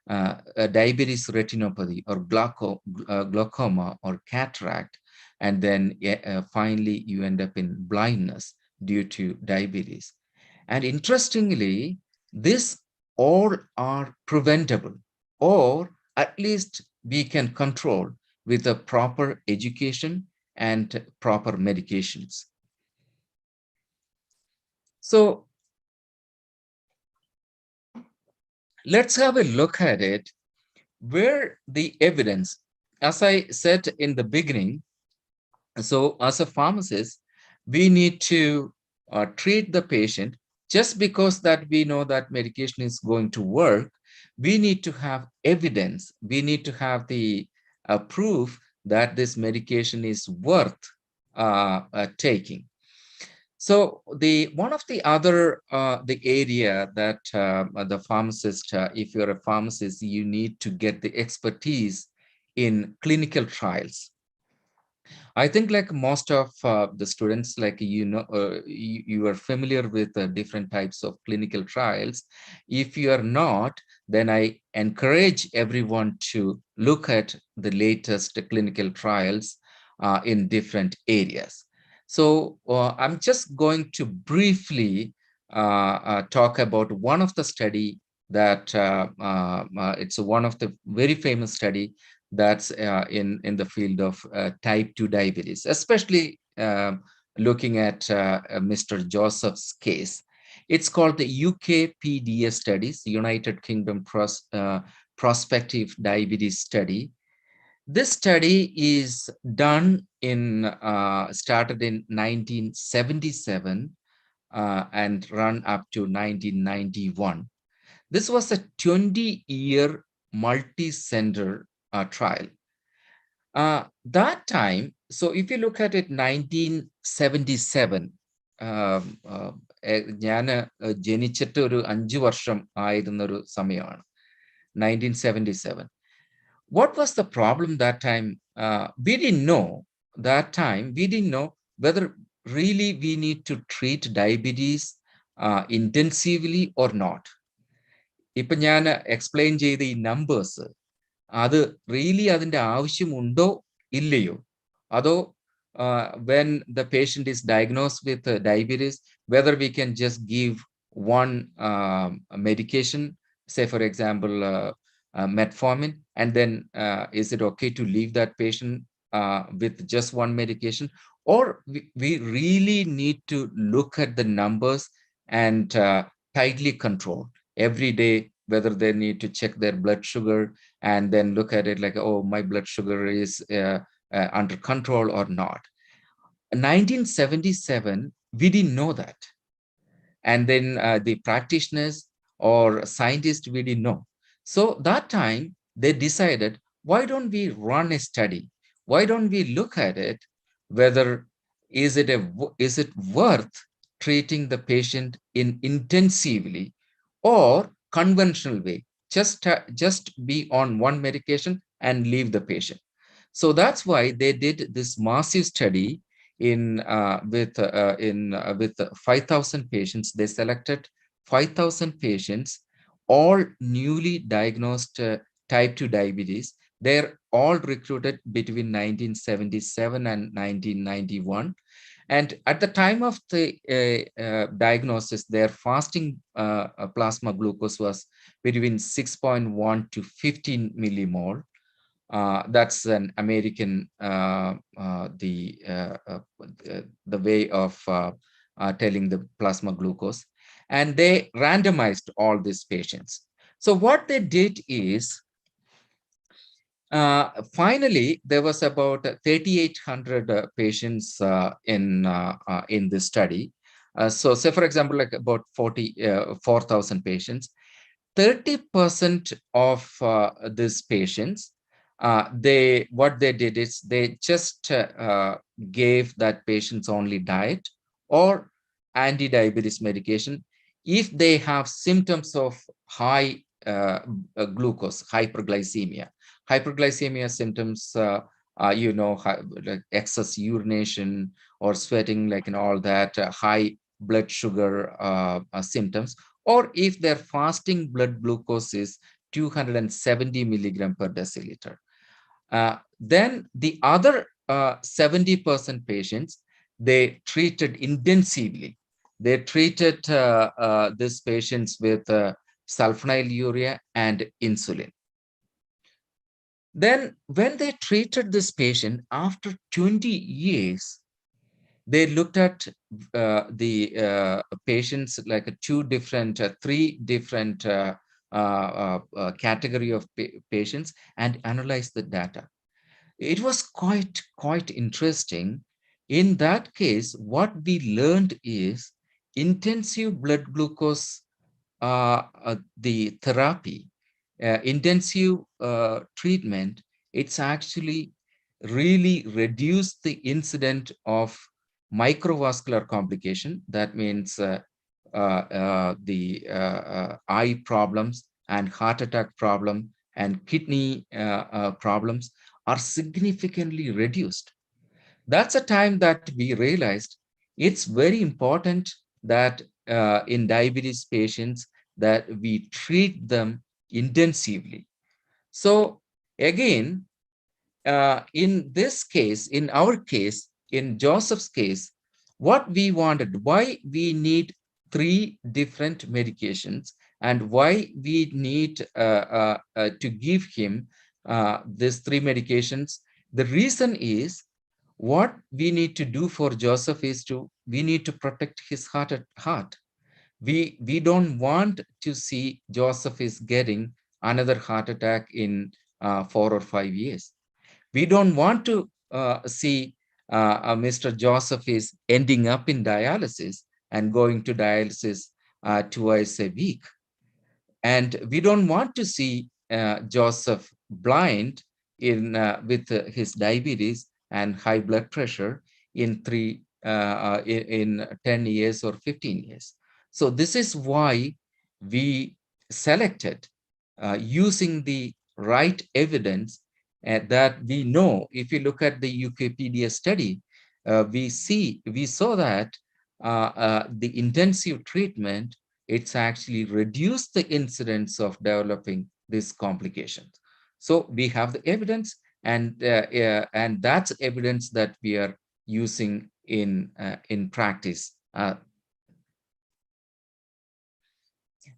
diabetes retinopathy or glaucoma or cataract, and then finally you end up in blindness due to diabetes. And interestingly, this all are preventable, or at least we can control with a proper education and proper medications. So let's have a look at it, where the evidence, as I said in the beginning, so as a pharmacist, we need to treat the patient. Just because that we know that medication is going to work, we need to have evidence. We need to have the proof that this medication is worth taking. So one of the other the area that the pharmacist, if you're a pharmacist, you need to get the expertise in clinical trials. I think like most of the students, like, you are familiar with different types of clinical trials. If you are not, then I encourage everyone to look at the latest clinical trials in different areas. So I'm just going to briefly talk about one of the study that it's one of the very famous study that's in the field of type 2 diabetes, especially looking at Mr. Joseph's case. It's called the UKPDS studies, United Kingdom Prospective Diabetes Study. This study is done started in 1977 and run up to 1991. This was a 20-year multi-center trial. That time, so if you look at it, 1977, ഞാൻ ജനിച്ചിട്ട് ഒരു 5 വർഷം ആയിരുന്നൊരു സമയമാണ് 1977. What was the problem that time? We didn't know that time. We didn't know whether really we need to treat diabetes intensively or not. ഇപ്പൊ ഞാൻ explain ചെയ്ത ഈ numbers, അത് റിയലി അതിൻ്റെ ആവശ്യമുണ്ടോ ഇല്ലയോ, അതോ when the patient is diagnosed with diabetes, whether we can just give one medication, say for example metformin, and then is it okay to leave that patient with just one medication, or we really need to look at the numbers and tightly control every day, whether they need to check their blood sugar and then look at it like, oh, my blood sugar is under control or not. 1977, we didn't know that. And then the practitioners or scientists, we didn't know. So that time they decided, why don't we run a study? Why don't we look at it, whether is it worth treating the patient intensively or conventional way, just be on one medication and leave the patient. So that's why they did this massive study with 5,000 patients. They selected 5,000 patients, all newly diagnosed type 2 diabetes. They're all recruited between 1977 and 1991. And at the time of the diagnosis, their fasting plasma glucose was between 6.1 to 15 millimole. That's an American, the way of telling the plasma glucose. And they randomized all these patients. So what they did is, finally, there was about 3,800 patients in this study. So say, for example, like about 4,000 patients, 30% of these patients, what they did is they just gave that patients only diet or anti-diabetes medication if they have symptoms of high glucose, hyperglycemia. Hyperglycemia symptoms, like excess urination or sweating, like and all that, high blood sugar symptoms, or if their fasting blood glucose is 270 milligram per deciliter. Then the other 70% patients, they treated intensively. They treated these patients with sulfonylurea and insulin. Then when they treated this patient, after 20 years, they looked at the patients like three different category of patients and analyzed the data. It was quite interesting. In that case, what we learned is intensive blood glucose, the therapy intensive treatment, it's actually really reduced the incident of microvascular complication. That means the eye problems and heart attack problem and kidney problems are significantly reduced. That's a time that we realized it's very important that in diabetes patients that we treat them intensively. So again, in this case, in our case, in Joseph's case, what we wanted, why we need 3 different medications and why we need to give him these 3 medications. The reason is, what we need to do for Joseph is we need to protect his heart. We don't want to see Joseph is getting another heart attack in 4 or 5 years. We don't want to see Mr. Joseph is ending up in dialysis and going to dialysis twice a week. And we don't want to see Joseph blind with his diabetes and high blood pressure in 10 years or 15 years. So this is why we selected using the right evidence that we know. If you look at the UKpedia study, we saw that the intensive treatment, it's actually reduced the incidence of developing these complications. So we have the evidence, and that's evidence that we are using in practice.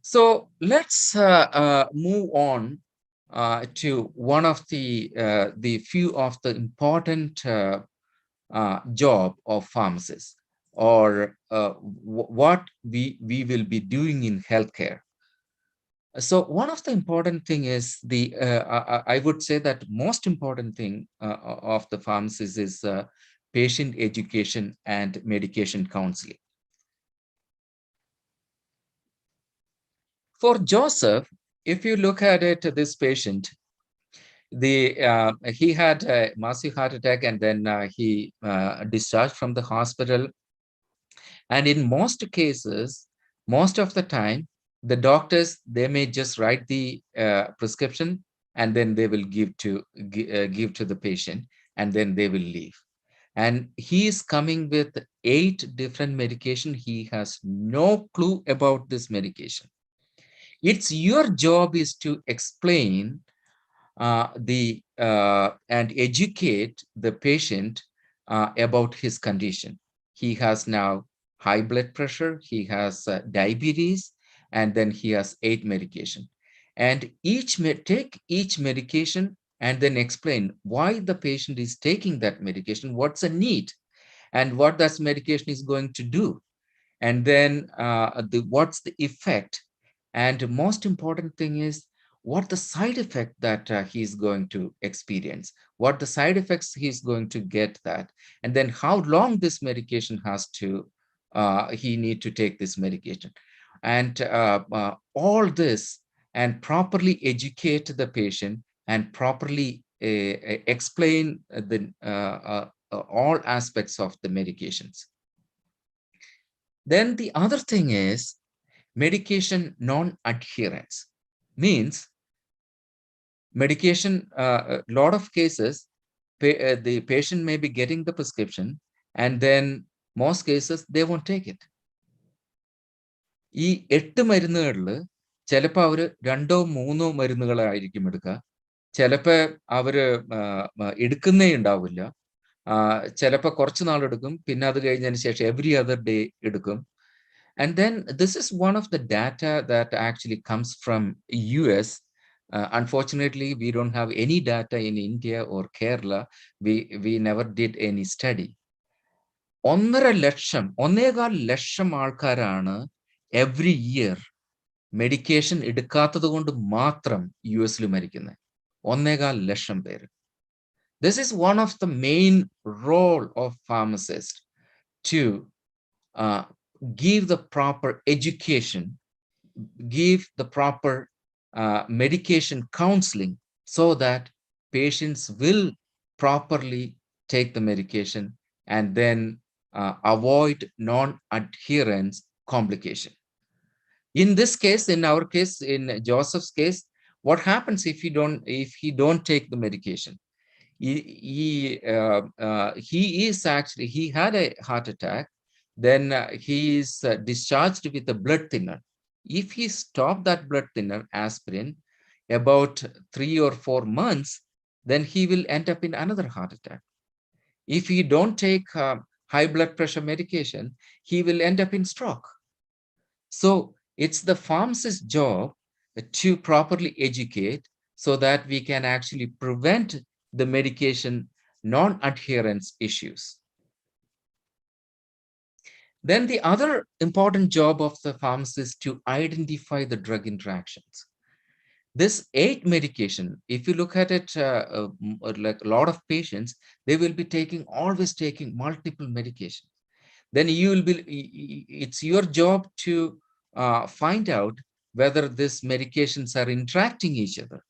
So let's move on to one of the few of the important job of pharmacists, or what we will be doing in healthcare. So one of the important thing is I would say that most important thing of the pharmacist is patient education and medication counseling. For Joseph, if you look at it, this patient, he had a massive heart attack, and then he discharged from the hospital. And in most cases, most of the time, the doctors, they may just write the prescription, and then they will give to the patient, and then they will leave. And he is coming with 8 different medication. He has no clue about this medication. It's your job is to explain and educate the patient about his condition. He has now high blood pressure, he has diabetes, and then he has 8 medication. And take each medication and then explain why the patient is taking that medication, what's the need, and what that medication is going to do. And then what's the effect. And the most important thing is what the side effect that he's going to experience, what the side effects he's going to get that, and then how long this medication has to, he need to take this medication. And all this, and properly educate the patient and properly explain all aspects of the medications. Then the other thing is medication non-adherence. Means medication, a lot of cases, the patient may be getting the prescription, and then most cases they won't take it. ഈ 8 മരുന്നുകളിൽ ചിലപ്പോൾ അവർ 2 or 3 മരുന്നുകളായിരിക്കും എടുക്കുക. ചിലപ്പോൾ അവർ എടുക്കുന്നേ ഉണ്ടാവില്ല. ചിലപ്പോൾ കുറച്ച് നാൾ എടുക്കും, പിന്നെ അത് കഴിഞ്ഞതിന് ശേഷം every other day എടുക്കും. And then this is one of the data that actually comes from US. Unfortunately, we don't have any data in India or Kerala. We never did any study. 1.25 ലക്ഷം ആൾക്കാരാണ് every year medication എടുക്കാത്തത് കൊണ്ട് മാത്രം US-ൽ മരിക്കുന്നത്. 1.25 ലക്ഷം പേര്. This is one of the main role of pharmacists to give the proper education, give the proper medication counseling so that patients will properly take the medication and then avoid non-adherence complication. In this case, in our case, in Joseph's case, what happens if he don't take the medication? He had a heart attack. Then he is discharged with a blood thinner. If he stopped that blood thinner, aspirin, about 3 or 4 months, then he will end up in another heart attack. If he don't take high blood pressure medication, he will end up in stroke. So it's the pharmacist's job to properly educate so that we can actually prevent the medication non-adherence issues. Then the other important job of the pharmacist to identify the drug interactions. This 8 medication, if you look at it, like a lot of patients, they will be always taking multiple medications. Then it's your job to find out whether these medications are interacting each other,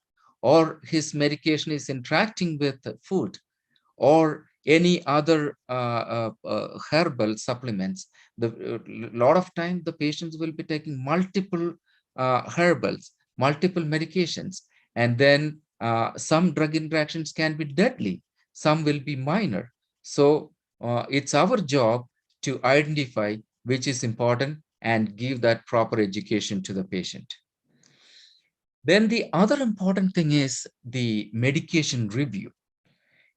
or his medication is interacting with food or any other herbal supplements. A lot of time the patients will be taking multiple herbals, multiple medications, and then some drug interactions can be deadly, some will be minor. So it's our job to identify which is important and give that proper education to the patient. Then the other important thing is the medication review.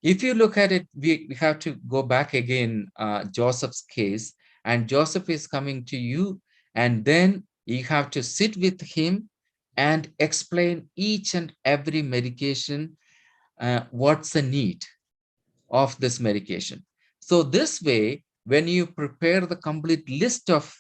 If you look at it, we have to go back again, Joseph's case, and Joseph is coming to you, and then you have to sit with him and explain each and every medication, what's the need of this medication. So this way, when you prepare the complete list of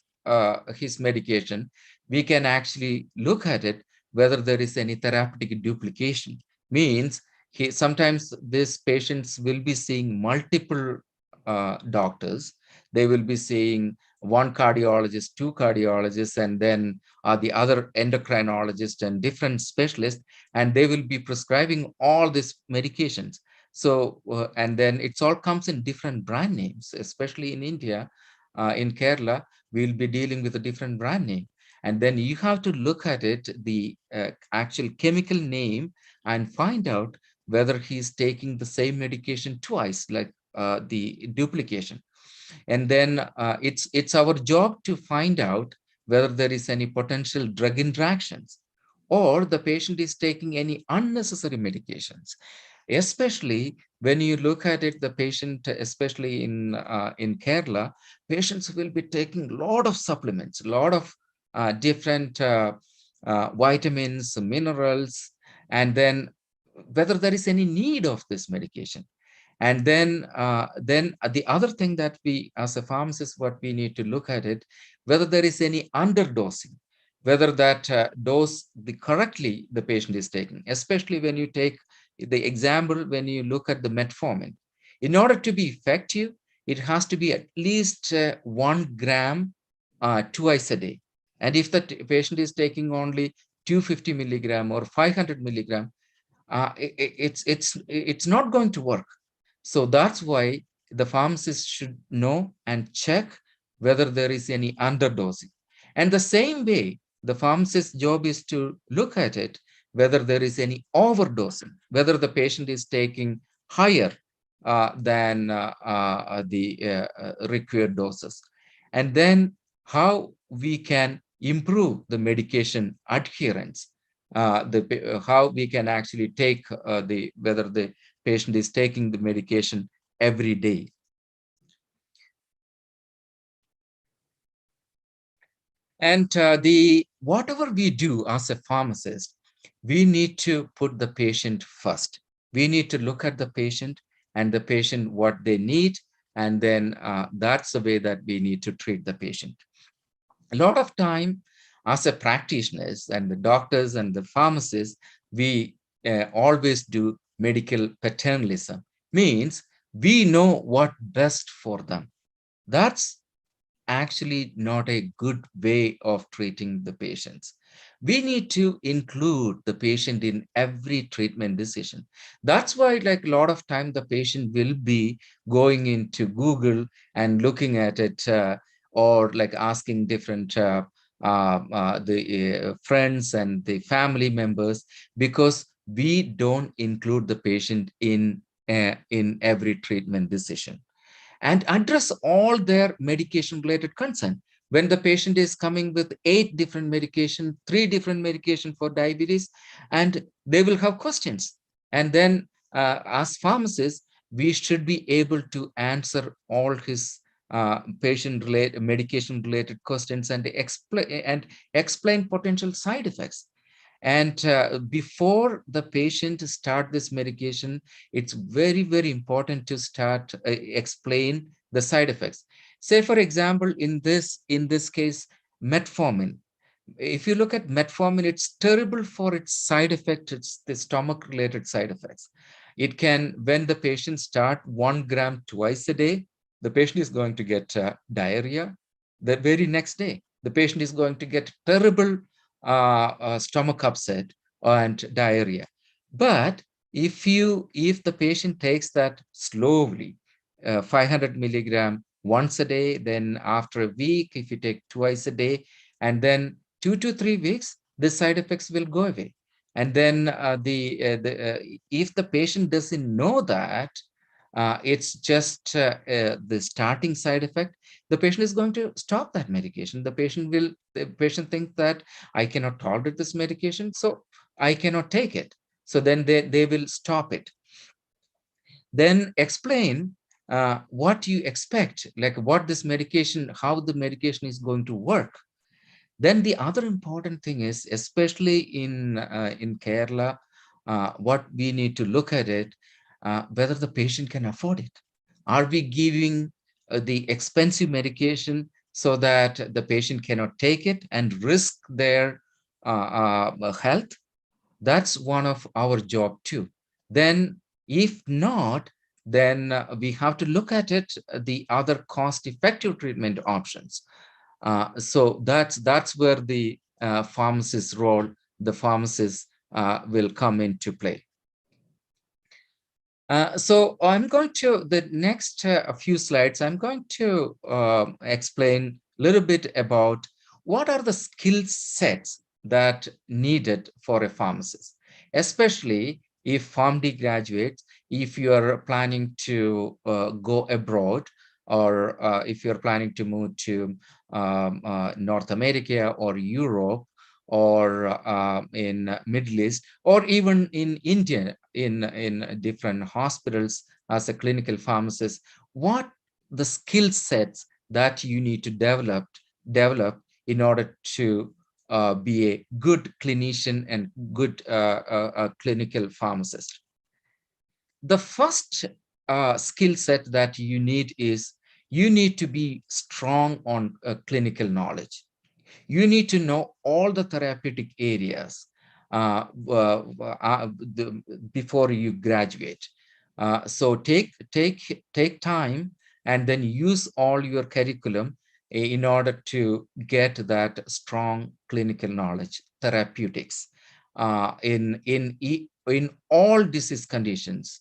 his medication, we can actually look at it, whether there is any therapeutic duplication. Means sometimes these patients will be seeing multiple doctors. They will be seeing one cardiologist, 2 cardiologists, and then the other endocrinologist and different specialists, and they will be prescribing all these medications. So, and then it's all comes in different brand names, especially in India, in Kerala, we'll be dealing with a different brand name. And then you have to look at it, the actual chemical name, and find out whether he's taking the same medication twice, like the duplication. And then it's our job to find out whether there is any potential drug interactions or the patient is taking any unnecessary medications. Especially when you look at it, the patient, especially in Kerala, patients will be taking a lot of supplements, a lot of different vitamins, minerals, and then whether there is any need of this medication. And then the other thing that we, as a pharmacist, what we need to look at it, whether there is any underdosing, whether that dose correctly the patient is taking, especially when you take the example, when you look at the metformin. In order to be effective, it has to be at least 1 gram twice a day. And if the patient is taking only 250 milligram or 500 milligram, it's not going to work. So that's why the pharmacist should know and check whether there is any underdosing. And the same way, the pharmacist's job is to look at it, whether there is any overdosing, whether the patient is taking higher than the required doses. And then how we can improve the medication adherence, how we can actually take whether the patient is taking the medication every day. And whatever we do as a pharmacist, we need to put the patient first. We need to look at the patient and the patient what they need, and then that's the way that we need to treat the patient. A lot of time as a practitioners and the doctors and the pharmacists, we always do medical paternalism. Means we know what best for them. That's actually not a good way of treating the patients. We need to include the patient in every treatment decision. That's why, like, a lot of time the patient will be going into Google and looking at it, or like asking different friends and the family members, because we don't include the patient in every treatment decision and address all their medication related concern. When the patient is coming with 8 different medication, 3 different medication for diabetes, and they will have questions. And then as pharmacists, we should be able to answer all his patient related, medication related questions, and explain potential side effects. And before the patient start this medication, it's very, very important to start explain the side effects. Say, for example, in this case, metformin. If you look at metformin, it's terrible for its side effect. It's the stomach related side effects. It can, when the patient start 1 gram twice a day, the patient is going to get diarrhea. The very next day, the patient is going to get terrible stomach upset and diarrhea. But if the patient takes that slowly, 500 milligram once a day, then after a week, if you take twice a day, and then 2 to 3 weeks, the side effects will go away. And then if the patient doesn't know that it's just the starting side effect, the patient is going to stop that medication. The patient thinks that I cannot tolerate this medication, so I cannot take it. So then they will stop it. Then explain what you expect, like what this medication, how the medication is going to work. Then the other important thing is, especially in Kerala, what we need to look at it, whether the patient can afford it. Are we giving the expensive medication so that the patient cannot take it and risk their health? That's one of our job too. Then if not, then we have to look at it, the other cost-effective treatment options. So that's where the pharmacist's role, the pharmacist will come into play. So I'm going to, the next few slides, I'm going to explain a little bit about what are the skill sets that needed for a pharmacist, especially if PharmD graduates, if you are planning to go abroad, or if you're planning to move to North America or Europe, or in Middle East, or even in India, in different hospitals as a clinical pharmacist, what the skill sets that you need to develop in order to be a good clinician and good clinical pharmacist. The first skill set that you need is, you need to be strong on clinical knowledge. You need to know all the therapeutic areas before you graduate. So take time and then use all your curriculum in order to get that strong clinical knowledge, therapeutics in all disease conditions.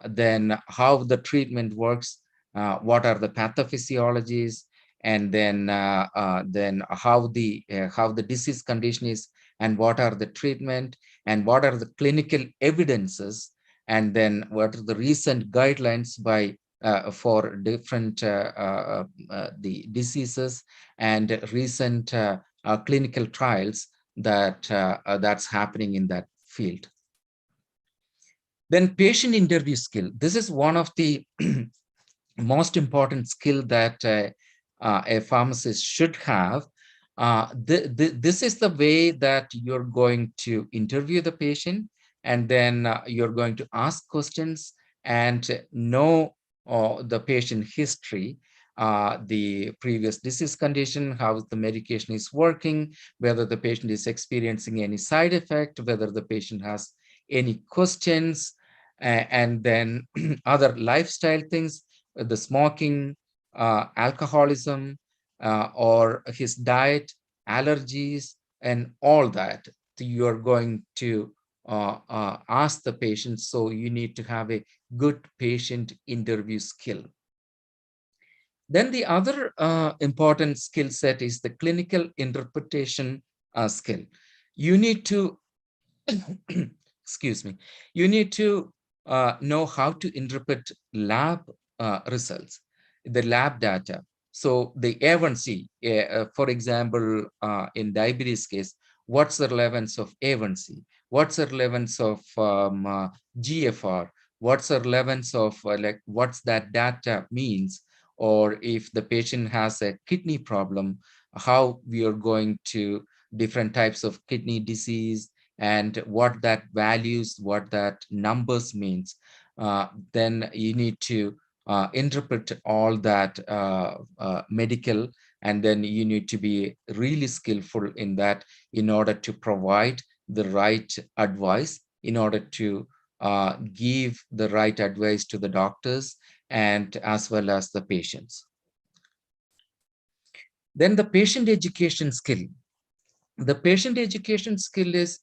Then how the treatment works, what are the pathophysiologies, and then how the disease condition is, and what are the treatment, and what are the clinical evidences, and then what are the recent guidelines by for different the diseases, and recent clinical trials that's happening in that field. Then patient interview skill. This is one of the most important skill that a pharmacist should have. This is the way that you're going to interview the patient, and then you're going to ask questions and know the patient history, the previous disease condition, how the medication is working, whether the patient is experiencing any side effect, whether the patient has any questions, and then other lifestyle things, the smoking, alcoholism, or his diet, allergies, and all that you are going to ask the patient. So you need to have a good patient interview skill. Then the other important skill set is the clinical interpretation skill. You need to, excuse me, you need to know how to interpret lab results, the lab data. So the A1C, for example, in diabetes case, what's the relevance of A1C? What's the relevance of GFR? What's the relevance of like what's that data means? Or if the patient has a kidney problem, how we are going to different types of kidney disease and what that values, what that numbers means. Then you need to interpret all that medical, and then you need to be really skillful in that in order to provide the right advice, in order to give the right advice to the doctors and as well as the patients. Then the patient education skill. The patient education skill is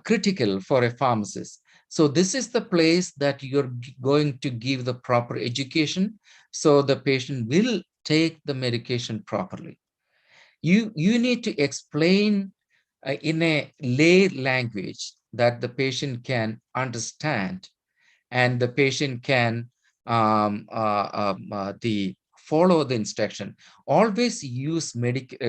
critical for a pharmacist. So this is the place that you're going to give the proper education so the patient will take the medication properly. You need to explain in a lay language that the patient can understand and the patient can follow the instruction. Always use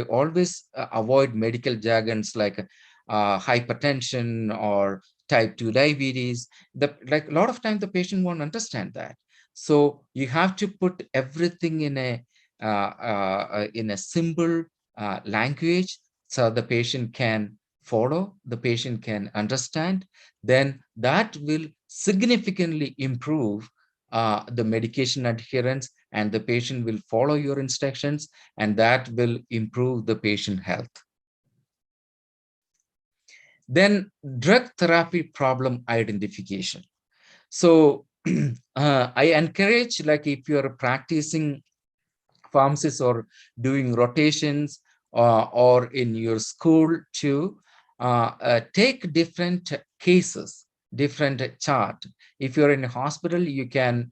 always avoid medical jargons like hypertension or type 2 diabetes. Like a lot of times the patient won't understand that. So you have to put everything in a simple language so the patient can follow, the patient can understand. Then that will significantly improve the medication adherence, and the patient will follow your instructions, and that will improve the patient health. Then drug therapy problem identification. So I encourage, like if you're practicing pharmacists or doing rotations or in your school to take different cases, different chart. If you're in a hospital, you can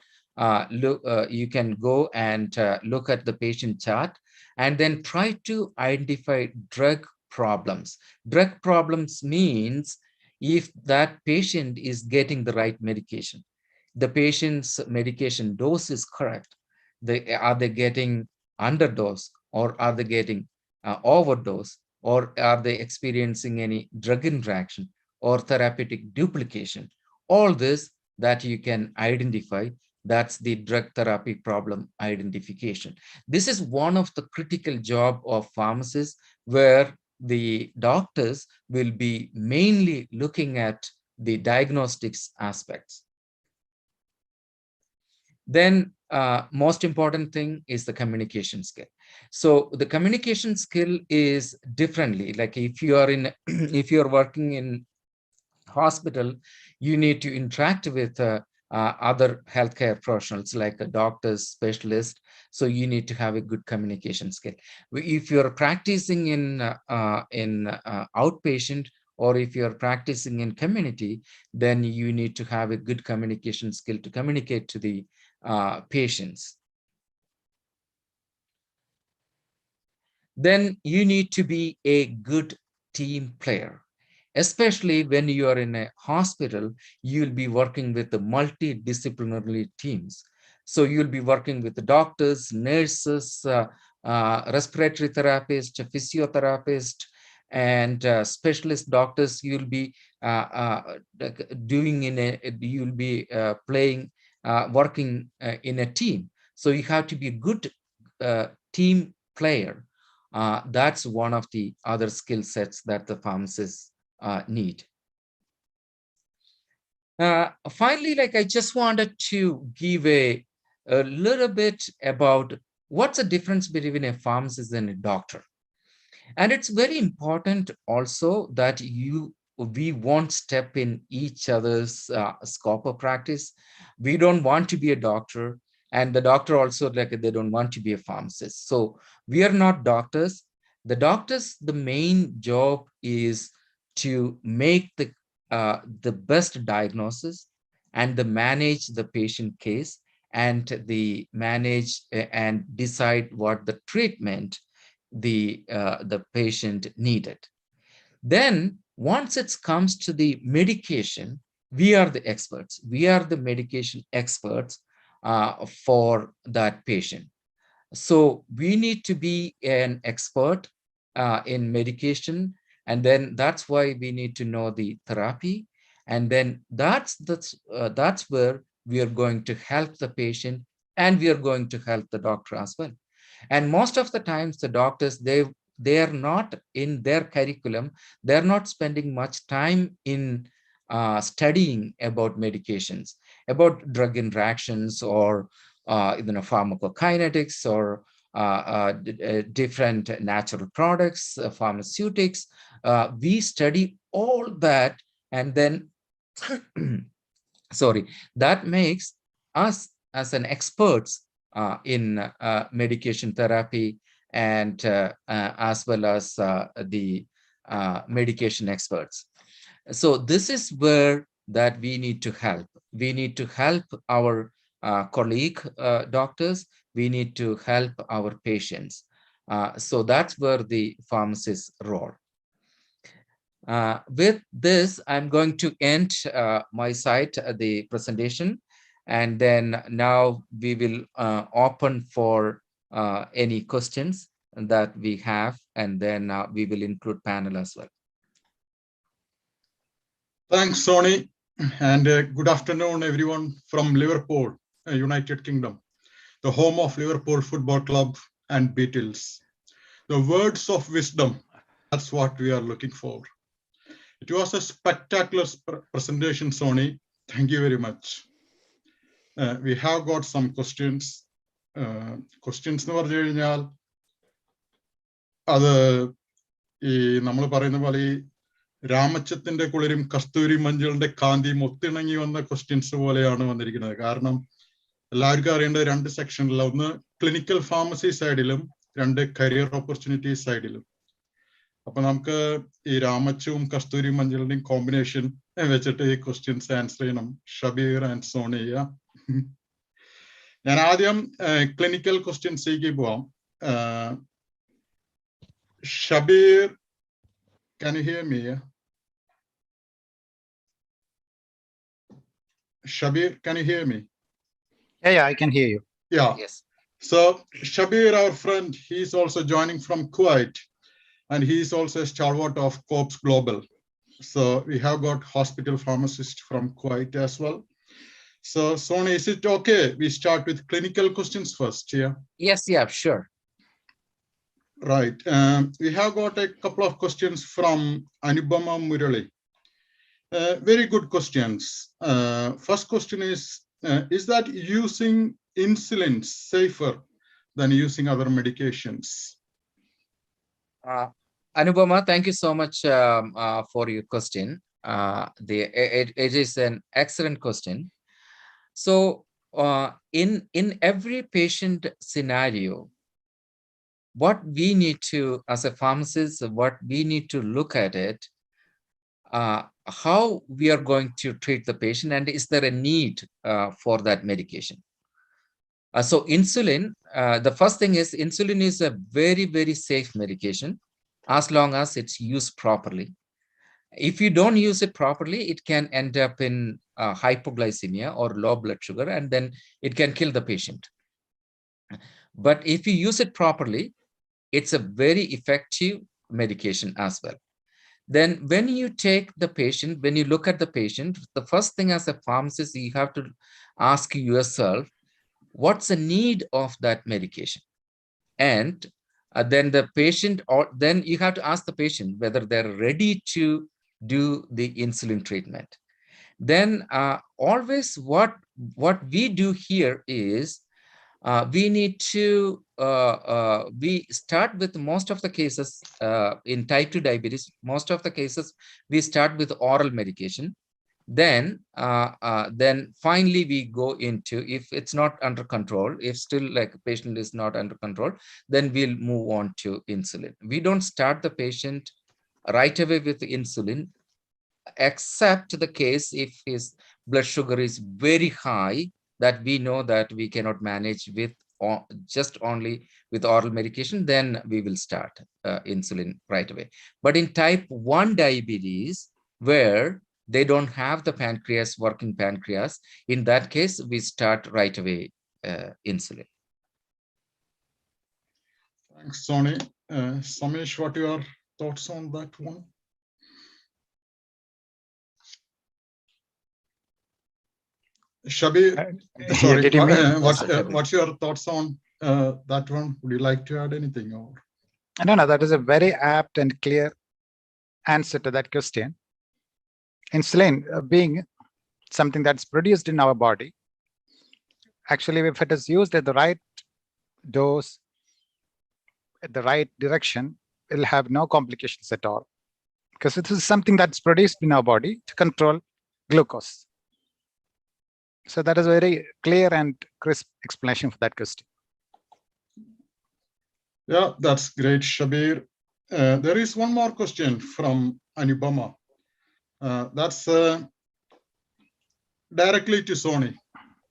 you can go and look at the patient chart and then try to identify drug problems. Drug problems means if that patient is getting the right medication, the patient's medication dose is correct. Are they getting underdose, or are they getting overdose, or are they experiencing any drug interaction or therapeutic duplication? All this that you can identify, that's the drug therapy problem identification. This is one of the critical job of pharmacists, where the doctors will be mainly looking at the diagnostics aspects. Then most important thing is the communication skill. So the communication skill is differently. Like if you are in, if you're working in hospital, you need to interact with other healthcare professionals like doctors, specialists. So you need to have a good communication skill. If you're practicing in outpatient, or if you're practicing in community, then you need to have a good communication skill to communicate to the patients. Then you need to be a good team player. Especially when you are in a hospital, you'll be working with the multidisciplinary teams. So you'll be working with the doctors, nurses, respiratory therapists, physiotherapists, and specialist doctors. You'll be doing you'll be playing, working in a team. So you have to be a good team player. That's one of the other skill sets that the pharmacists need. Finally, like I just wanted to give a little bit about what's the difference between a pharmacist and a doctor. And it's very important also that we won't step in each other's scope of practice. We don't want to be a doctor, and the doctor also, like, they don't want to be a pharmacist. So we are not doctors, The doctors, the main job is to make the best diagnosis and the manage the patient case and the manage and decide what the treatment the patient needed. Then once it comes to the medication, we are the experts. We are the medication experts for that patient. So we need to be an expert in medication, and then that's why we need to know the therapy, and then that's where we are going to help the patient, and we are going to help the doctor as well. And most of the times, the doctors they are not in their curriculum. They are not spending much time in studying about medications, about drug interactions, or pharmacokinetics, or different natural products, pharmaceutics. We study all that, and then sorry, that makes us as an experts in medication therapy, and as well as the medication experts. So this is where that we need to help. We need to help our colleague doctors. We need to help our patients. So that's where the pharmacist's role. With this, I'm going to end my side, the presentation, and then now we will open for any questions that we have, and then we will include panel as well. Thanks, Sony, and good afternoon, everyone from Liverpool, United Kingdom, the home of Liverpool Football Club and Beatles. The words of wisdom, that's what we are looking for. It was a spectacular presentation, Sony. Thank you very much. We have got some questions. Questions എന്ന് പറഞ്ഞു കഴിഞ്ഞാൽ അത് ഈ നമ്മൾ പറയുന്ന പോലെ ഈ രാമച്ചത്തിന്റെ കുളിരും കസ്തൂരി മഞ്ചളിന്റെ കാന്തിയും ഒത്തിണങ്ങി വന്ന ക്വസ്റ്റ്യൻസ് പോലെയാണ് വന്നിരിക്കുന്നത്. കാരണം എല്ലാവർക്കും അറിയേണ്ട രണ്ട് സെക്ഷനിലാണ്, ഒന്ന് ക്ലിനിക്കൽ ഫാർമസി സൈഡിലും രണ്ട് കരിയർ ഓപ്പർച്യൂണിറ്റി സൈഡിലും. അപ്പൊ നമുക്ക് ഈ രാമച്ചവും കസ്തൂരി മഞ്ചളിന്റെയും കോമ്പിനേഷൻ വെച്ചിട്ട് ഈ ക്വസ്റ്റ്യൻസ് ആൻസർ ചെയ്യണം. ഷബീർ ആൻഡ് സോണിയ. ഞാൻ ആദ്യം ക്ലിനിക്കൽ ക്വസ്റ്റ്യൻസിലേക്ക് പോവാം. Shabeer, can you hear me? Shabir, can you hear me? Yeah, I can hear you. Yeah. Yes. So Shabir, our friend, he's also joining from Kuwait, and he's also a stalwart of Corps Global. So we have got hospital pharmacist from Kuwait as well. So Sony, is it okay we start with clinical questions first? Yeah. Yes, yeah, sure. Right. We have got a couple of questions from Anubama Murali. Very good questions. First question is that using insulin safer than using other medications? Anubama, thank you so much for your question. It is an excellent question. So in every patient scenario, what we need to, as a pharmacist, what we need to look at it, how we are going to treat the patient, and is there a need for that medication? So insulin, the first thing is insulin is a very, very safe medication as long as it's used properly. If you don't use it properly, it can end up in hypoglycemia or low blood sugar, and then it can kill the patient. But if you use it properly, it's a very effective medication as well. Then when you take the patient, when you look at the patient, the first thing as a pharmacist, you have to ask yourself, what's the need of that medication? And then the patient, or then you have to ask the patient whether they're ready to do the insulin treatment. Then always what we do here is we need to, we start with most of the cases in type 2 diabetes, most of the cases we start with oral medication. Then finally we go into, if it's not under control, if still like a patient is not under control, then we'll move on to insulin. We don't start the patient right away with insulin, except the case if his blood sugar is very high, that we know that we cannot manage with just only with oral medication, then we will start insulin right away. But in type 1 diabetes, where they don't have the pancreas, working pancreas, in that case, we start right away insulin. Thanks, Sony. Samesh, what are your thoughts on that one? Shabir, sorry, did you mean? what's your thoughts on that one? Would you like to add anything? Or? No, that is a very apt and clear answer to that question. Insulin being something that's produced in our body, actually, if it is used at the right dose, at the right direction, it'll have no complications at all, because it is something that's produced in our body to control glucose. So that is a very clear and crisp explanation for that question. Yeah, that's great, Shabir. There is one more question from Anubama. That's directly to Sony.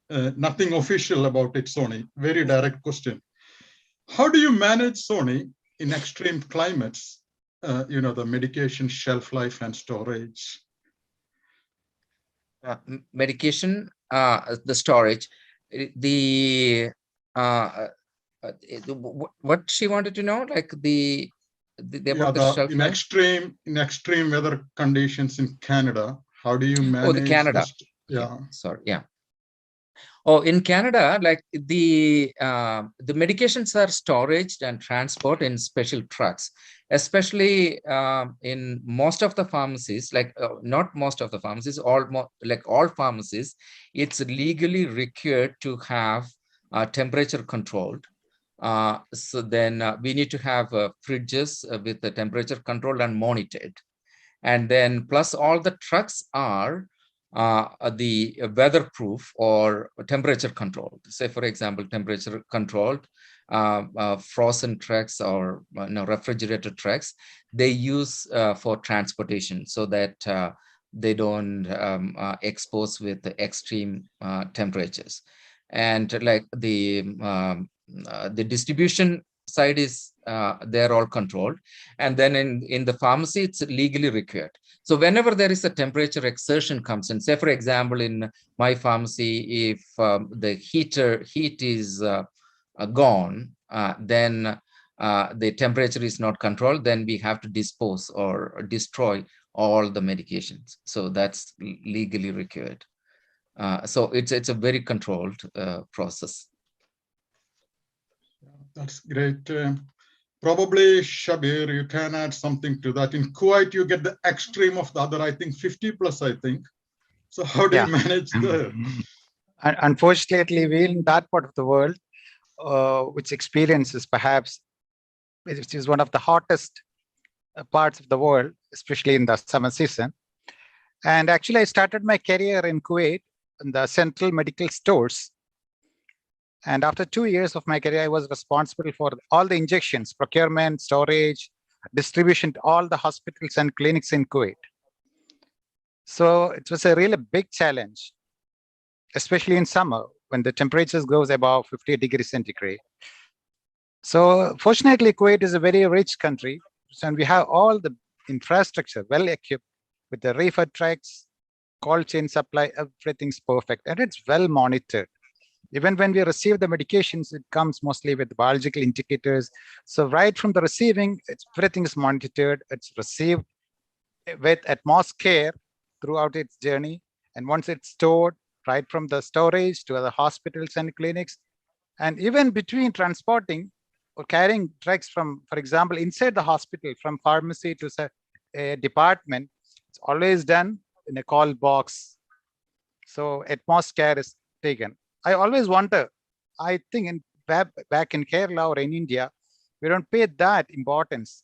Nothing official about it, Sony. Very direct question. How do you manage, Sony, in extreme climates, the medication shelf life and storage? Medication, the storage, what she wanted to know, like the shelf life? In extreme weather conditions in Canada, how do you manage? Oh, the Canada. Yeah. Sorry. Yeah. Oh, in Canada, like the medications are storaged and transported in special trucks, especially in most of the pharmacies, like not most of the pharmacies, all pharmacies, it's legally required to have temperature controlled. So then we need to have fridges with the temperature controlled and monitored. And then plus all the trucks are the weatherproof or temperature controlled. Say, for example, temperature controlled frozen trucks or refrigerated trucks, they use for transportation so that they don't expose with the extreme temperatures. And like the distribution side is they're all controlled, and then in the pharmacy it's legally required. So whenever there is a temperature exertion comes in, say for example in my pharmacy, if the heat is gone, then the temperature is not controlled, then we have to dispose or destroy all the medications. So that's legally required. So it's a very controlled process. That's great. Probably, Shabir, you can add something to that. In Kuwait, you get the extreme of the other, I think 50 plus, I think. So how do you manage that? Unfortunately, we in that part of the world, which experiences perhaps, which is one of the hottest parts of the world, especially in the summer season. And actually, I started my career in Kuwait in the central medical stores. And after 2 years of my career, I was responsible for all the injections, procurement, storage, distribution to all the hospitals and clinics in Kuwait. So it was a really big challenge, especially in summer when the temperatures goes above 50 degrees centigrade. So fortunately, Kuwait is a very rich country, and we have all the infrastructure well equipped with the reefer trucks, cold chain supply, everything's perfect, and it's well monitored. Even when we receive the medications, it comes mostly with biological indicators. So right from the receiving, everything is monitored. It's received with utmost care throughout its journey. And once it's stored, right from the storage to the hospitals and clinics, and even between transporting or carrying drugs from, for example, inside the hospital, from pharmacy to a department, it's always done in a call box. So utmost care is taken. I always wonder, I think back in Kerala or in India, we don't pay that importance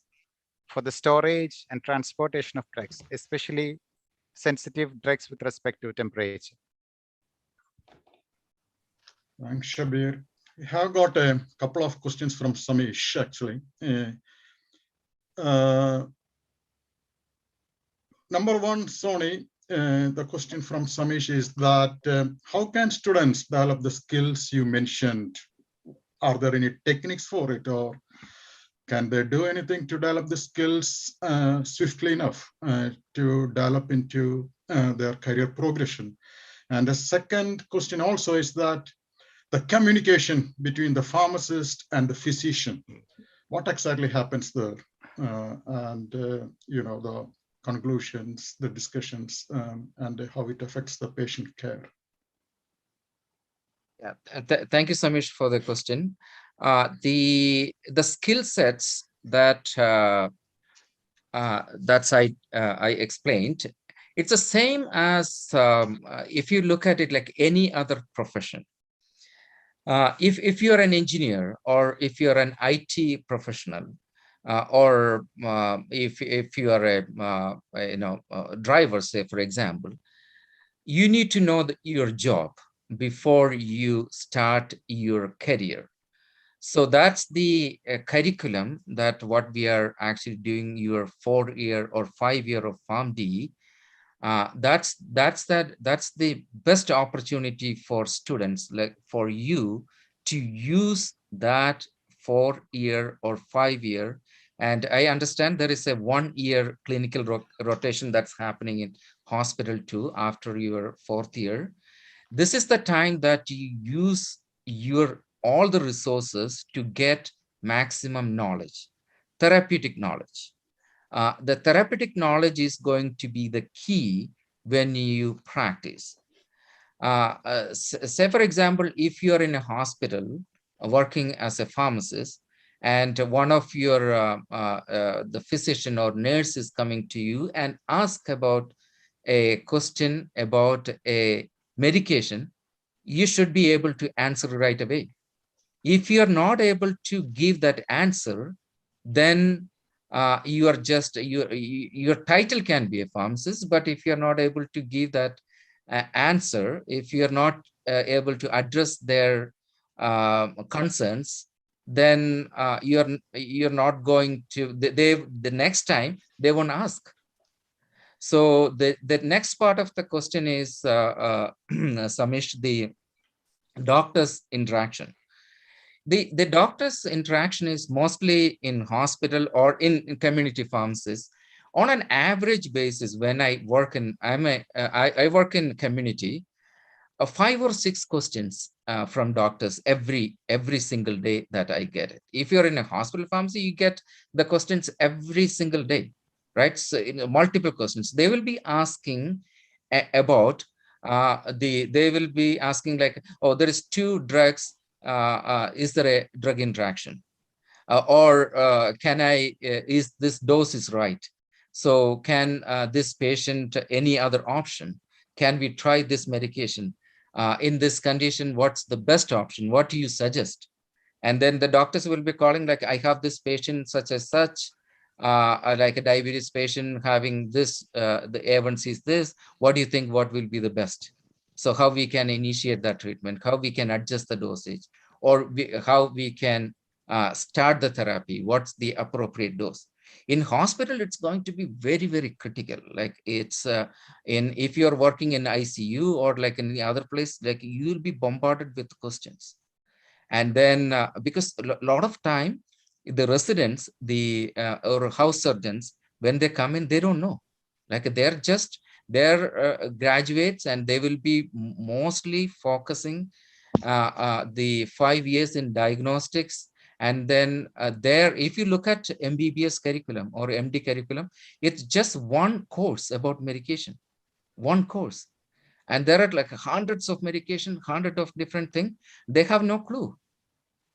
for the storage and transportation of drugs, especially sensitive drugs with respect to temperature. Thanks, Shabir. We have got a couple of questions from Samish, actually. Number one, Sony, the question from Samish is that how can students develop the skills you mentioned? Are there any techniques for it, or can they do anything to develop the skills swiftly enough to develop into their career progression? And the second question also is that the communication between the pharmacist and the physician, what exactly happens there? You know, the conclusions, the discussions, and how it affects the patient care. Yeah, thank you, Samish, for the question. The skill sets that I explained, it's the same as if you look at it like any other profession. If you're an engineer, or if you're an IT professional, or if you are a driver, say for example, you need to know your job before you start your career. So that's the curriculum that what we are actually doing your 4-year or 5-year of PharmD. That's the best opportunity for students, like for you to use that 4-year or 5-year. And I understand there is a 1-year clinical rotation that's happening in hospital too after your 4th year. This is the time that you use all the resources to get maximum knowledge, therapeutic knowledge. The therapeutic knowledge is going to be the key when you practice. Say, for example, if you're in a hospital working as a pharmacist, and one of your the physician or nurse is coming to you and ask about a question about a medication, you should be able to answer right away. If you're not able to give that answer, then you are just, your title can be a pharmacist, but if you're not able to give that answer, if you're not able to address their concerns, then you're not going to, the next time they won't ask. So the next part of the question is, Samish, the doctor's interaction. The doctor's interaction is mostly in hospital or in community pharmacies. On an average basis, when I work in, I work in community, 5 or 6 questions from doctors every single day that I get it. If you're in a hospital pharmacy, you get the questions every single day, right? So multiple questions. They will be asking about they will be asking like, oh, there is 2 drugs. Is there a drug interaction? Or can I, is this dose is right? So can this patient, any other option? Can we try this medication? In this condition, what's the best option? What do you suggest? And then the doctors will be calling like, I have this patient such as such, like a diabetes patient having this, the A1C is this. What do you think, what will be the best? So how we can initiate that treatment, how we can adjust the dosage, or how we can start the therapy, what's the appropriate dose. In hospital, it's going to be very, very critical. Like it's if you're working in ICU or like in the other place, like you will be bombarded with questions. And then because a lot of time, the residents, the or house surgeons, when they come in, they don't know. Like they're graduates, and they will be mostly focusing the 5 years in diagnostics. And then there, if you look at MBBS curriculum or MD curriculum, it's just one course about medication, one course. And there are like hundreds of medication, 100 of different things. They have no clue.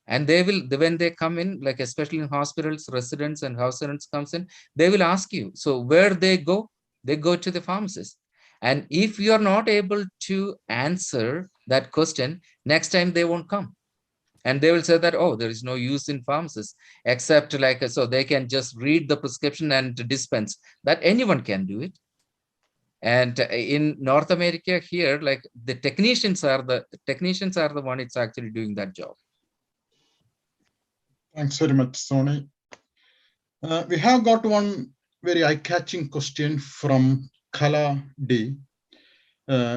And they will, when they come in, like especially in hospitals, residents and house servants comes in, they will ask you. So where they go to the pharmacist. And if you are not able to answer that question, next time they won't come. And they will say that, oh, there is no use in pharmacists, except like, so they can just read the prescription and dispense. That anyone can do it. And in North America here, like the technicians are the one it's actually doing that job. Thanks very much, Sony. We have got one very eye-catching question from Kala D.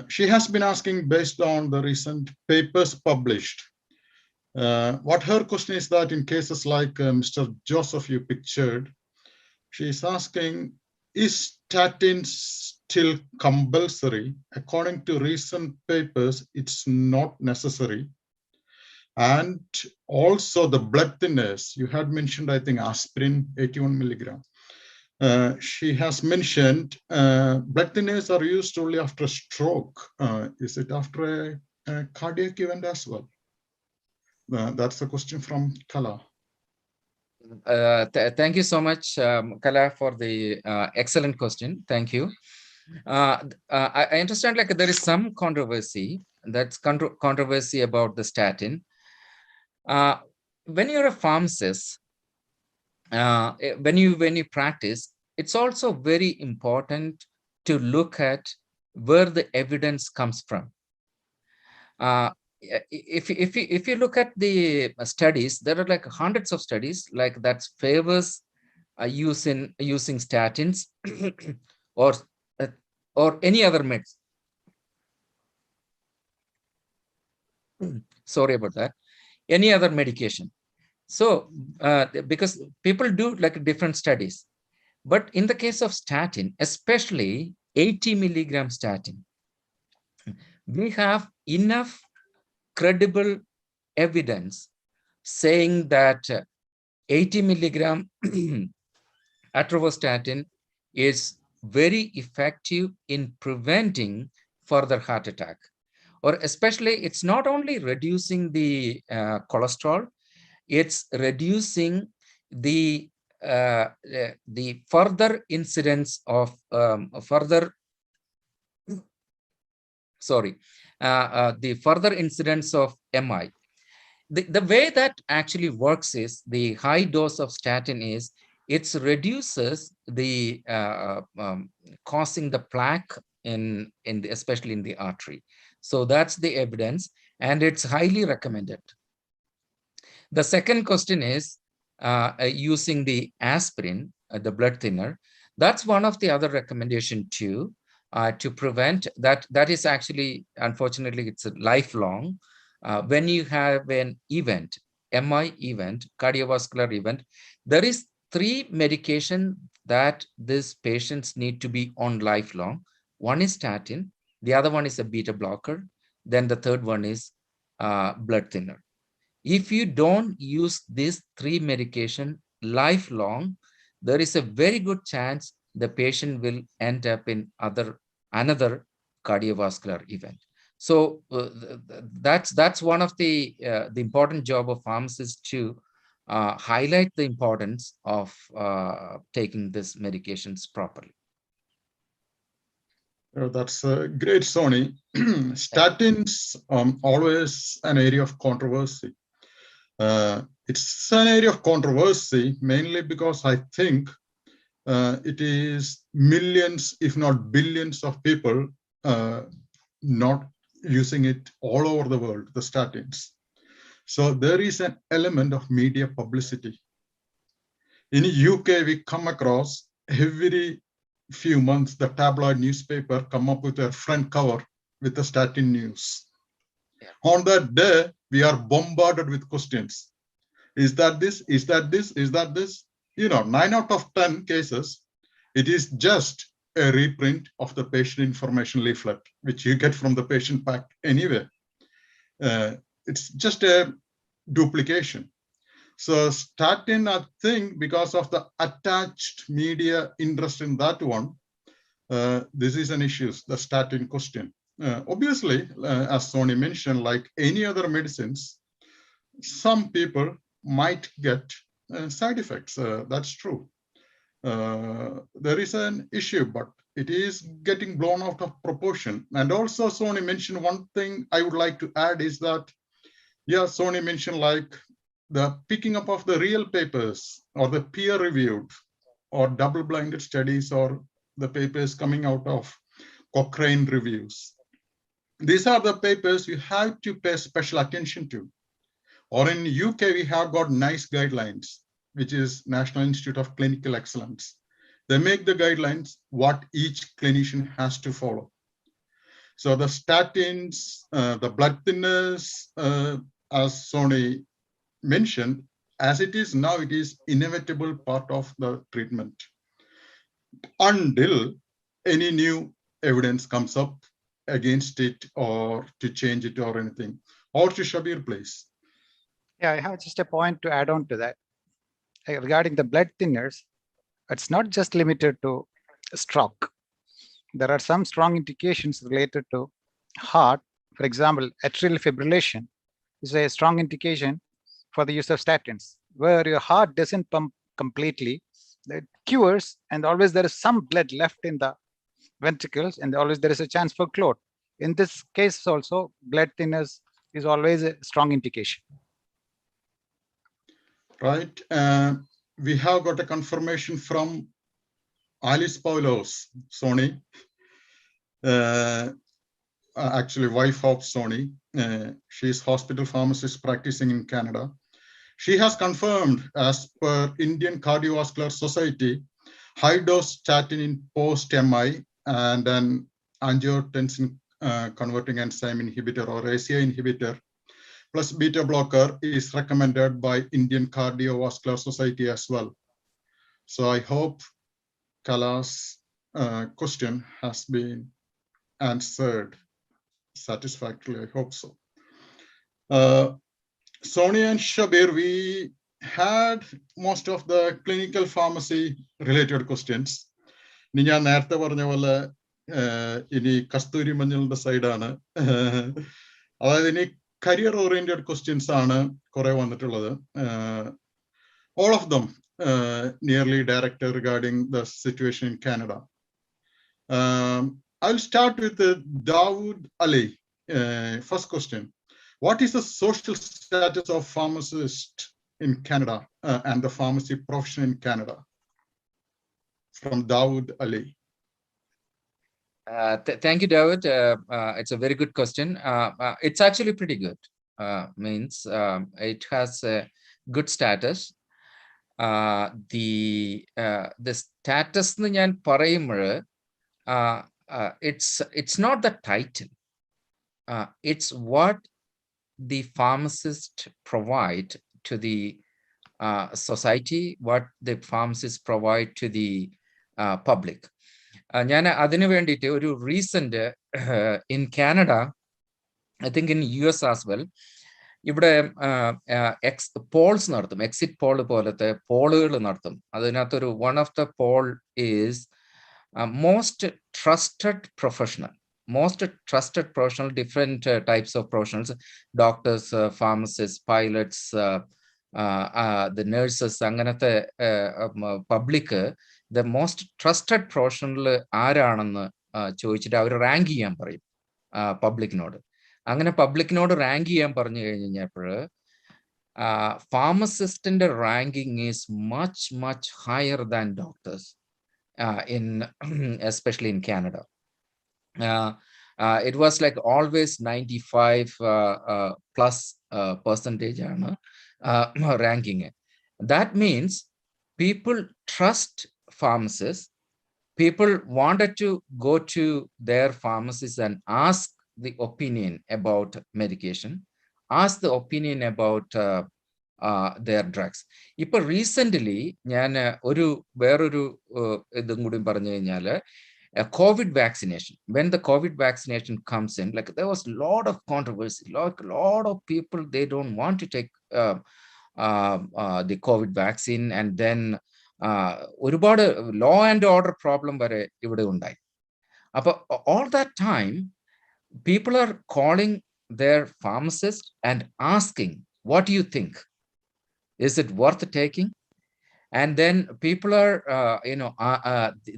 She has been asking based on the recent papers published. What her question is that in cases like Mr. Joseph you pictured, she's asking, is statins still compulsory? According to recent papers, it's not necessary. And also the blood thinners, you had mentioned, I think, aspirin, 81 milligram. She has mentioned blood thinners are used only after a stroke. Is it after a cardiac event as well? That's the question from Kala. Thank you so much, Kala, for the excellent question. Thank you. I understand like there is some controversy. That's controversy about the statin. When you're a pharmacist, when you practice, it's also very important to look at where the evidence comes from. If you look at the studies, there are like hundreds of studies like that favors using statins or any other meds. Sorry about that. Any other medication. So because people do like different studies, but in the case of statin, especially 80 milligram statin, we have enough credible evidence saying that 80 milligram atorvastatin is very effective in preventing further heart attack. Or especially, it's not only reducing the cholesterol, it's reducing the further incidence of the further incidence of MI. The way that actually works is the high dose of statin is it reduces the causing the plaque especially in the artery. So that's the evidence, and it's highly recommended. The second question is using the aspirin, the blood thinner. That's one of the other recommendation too, to prevent that. That is actually, unfortunately, it's a lifelong. When you have an event, MI event, cardiovascular event, there is 3 medication that these patients need to be on lifelong. One is statin, the other one is a beta blocker, then the third one is blood thinner. If you don't use these 3 medication lifelong, there is a very good chance the patient will end up in another cardiovascular event. So that's one of the important job of pharmacists to highlight the importance of taking these medications properly. That's great, Sony. Statins always an area of controversy. It's an area of controversy mainly because I think it is millions, if not billions of people not using it all over the world, the statins. So there is an element of media publicity. In UK, we come across every few months, the tabloid newspaper come up with a front cover with the statin news. Yeah. On that day, we are bombarded with questions. Is that this? Is that this? Is that this? 9 out of 10 cases, it is just a reprint of the patient information leaflet, which you get from the patient pack anyway. It's just a duplication. So statin, I think, because of the attached media interest in that one, this is an issue, the statin question. Obviously, as Sony mentioned, like any other medicines, some people might get side effects. That's true. There is an issue, but it is getting blown out of proportion. And also, Sony mentioned one thing I would like to add is that, yeah, Sony mentioned like the picking up of the real papers or the peer-reviewed or double-blinded studies or the papers coming out of Cochrane reviews. These are the papers you have to pay special attention to. Or in UK, we have got NICE guidelines, which is National Institute of Clinical Excellence. They make the guidelines what each clinician has to follow. So the statins, the blood thinners, as Sony mentioned, as it is now, it is inevitable part of the treatment until any new evidence comes up against it or to change it or anything. Or to Shabir, please. Yeah, I have just a point to add on to that. Regarding the blood thinners, it's not just limited to stroke. There are some strong indications related to heart. For example, atrial fibrillation is a strong indication for the use of statins, where your heart doesn't pump completely. It cures, and always there is some blood left in the ventricles, and always there is a chance for clot. In this case also, blood thinners is always a strong indication. Right. We have got a confirmation from Alice Poulose, Sony, actually wife of Sony. She's hospital pharmacist practicing in Canada. She has confirmed, as per Indian Cardiovascular Society, high dose statin in post-MI and an angiotensin converting enzyme inhibitor or ACI inhibitor plus beta blocker is recommended by Indian Cardiovascular Society as well. So I hope Kala's question has been answered satisfactorily. I hope so. Sony and Shabir, we had most of the clinical pharmacy related questions. Ninya nerthe parnja pole ini kasturi manjalde side aanu. Adayathu ini career oriented questions aanu kore vannittulladu. All of them nearly directed regarding the situation in Canada. I'll start with Dawood Ali. First question. What is the social status of pharmacists in Canada and the pharmacy profession in Canada? From Dawood Ali. Thank you, Dawood. It's a very good question. It's actually pretty good. Means it has a good status. The status njan parayumbol it's not the title. It's what the pharmacist provide to the society, what the pharmacists provide to the public. Recent in Canada, I think in US as well, ഇവിടെ polls നടത്തും, exit poll പോലത്തെ പോളുകൾ നടത്തും. അതിനകത്തൊരു one of the poll is most trusted professional. Most trusted professional, different types of professionals, doctors, pharmacists, pilots, the nurses, anganathe public, the most trusted professional ആരാണെന്ന് ചോദിച്ചിട്ട് അവർ rank ചെയ്യാൻ പറയും പബ്ലിക്കിനോട്. അങ്ങനെ പബ്ലിക്കിനോട് റാങ്ക് ചെയ്യാൻ പറഞ്ഞു കഴിഞ്ഞപ്പോൾ pharmacistന്റെ ranking is much higher than doctors in especially in Canada. It was like always 95 plus percentage ranking. That means people trust pharmacists. People wanted to go to their pharmacists and ask the opinion about medication, ask the opinion about their drugs. Ipo recently njan oru veroru idum koodi paranju kayinjal COVID vaccination. When the COVID vaccination comes in, like there was a lot of controversy, like a lot of people, they don't want to take the COVID vaccine, and then ഒരുപാട് law and order problem വരെ ഇവിടെ ഉണ്ടായി. അപ്പോൾ all that time people are calling their pharmacist and asking, what do you think? Is it worth taking? And then people are,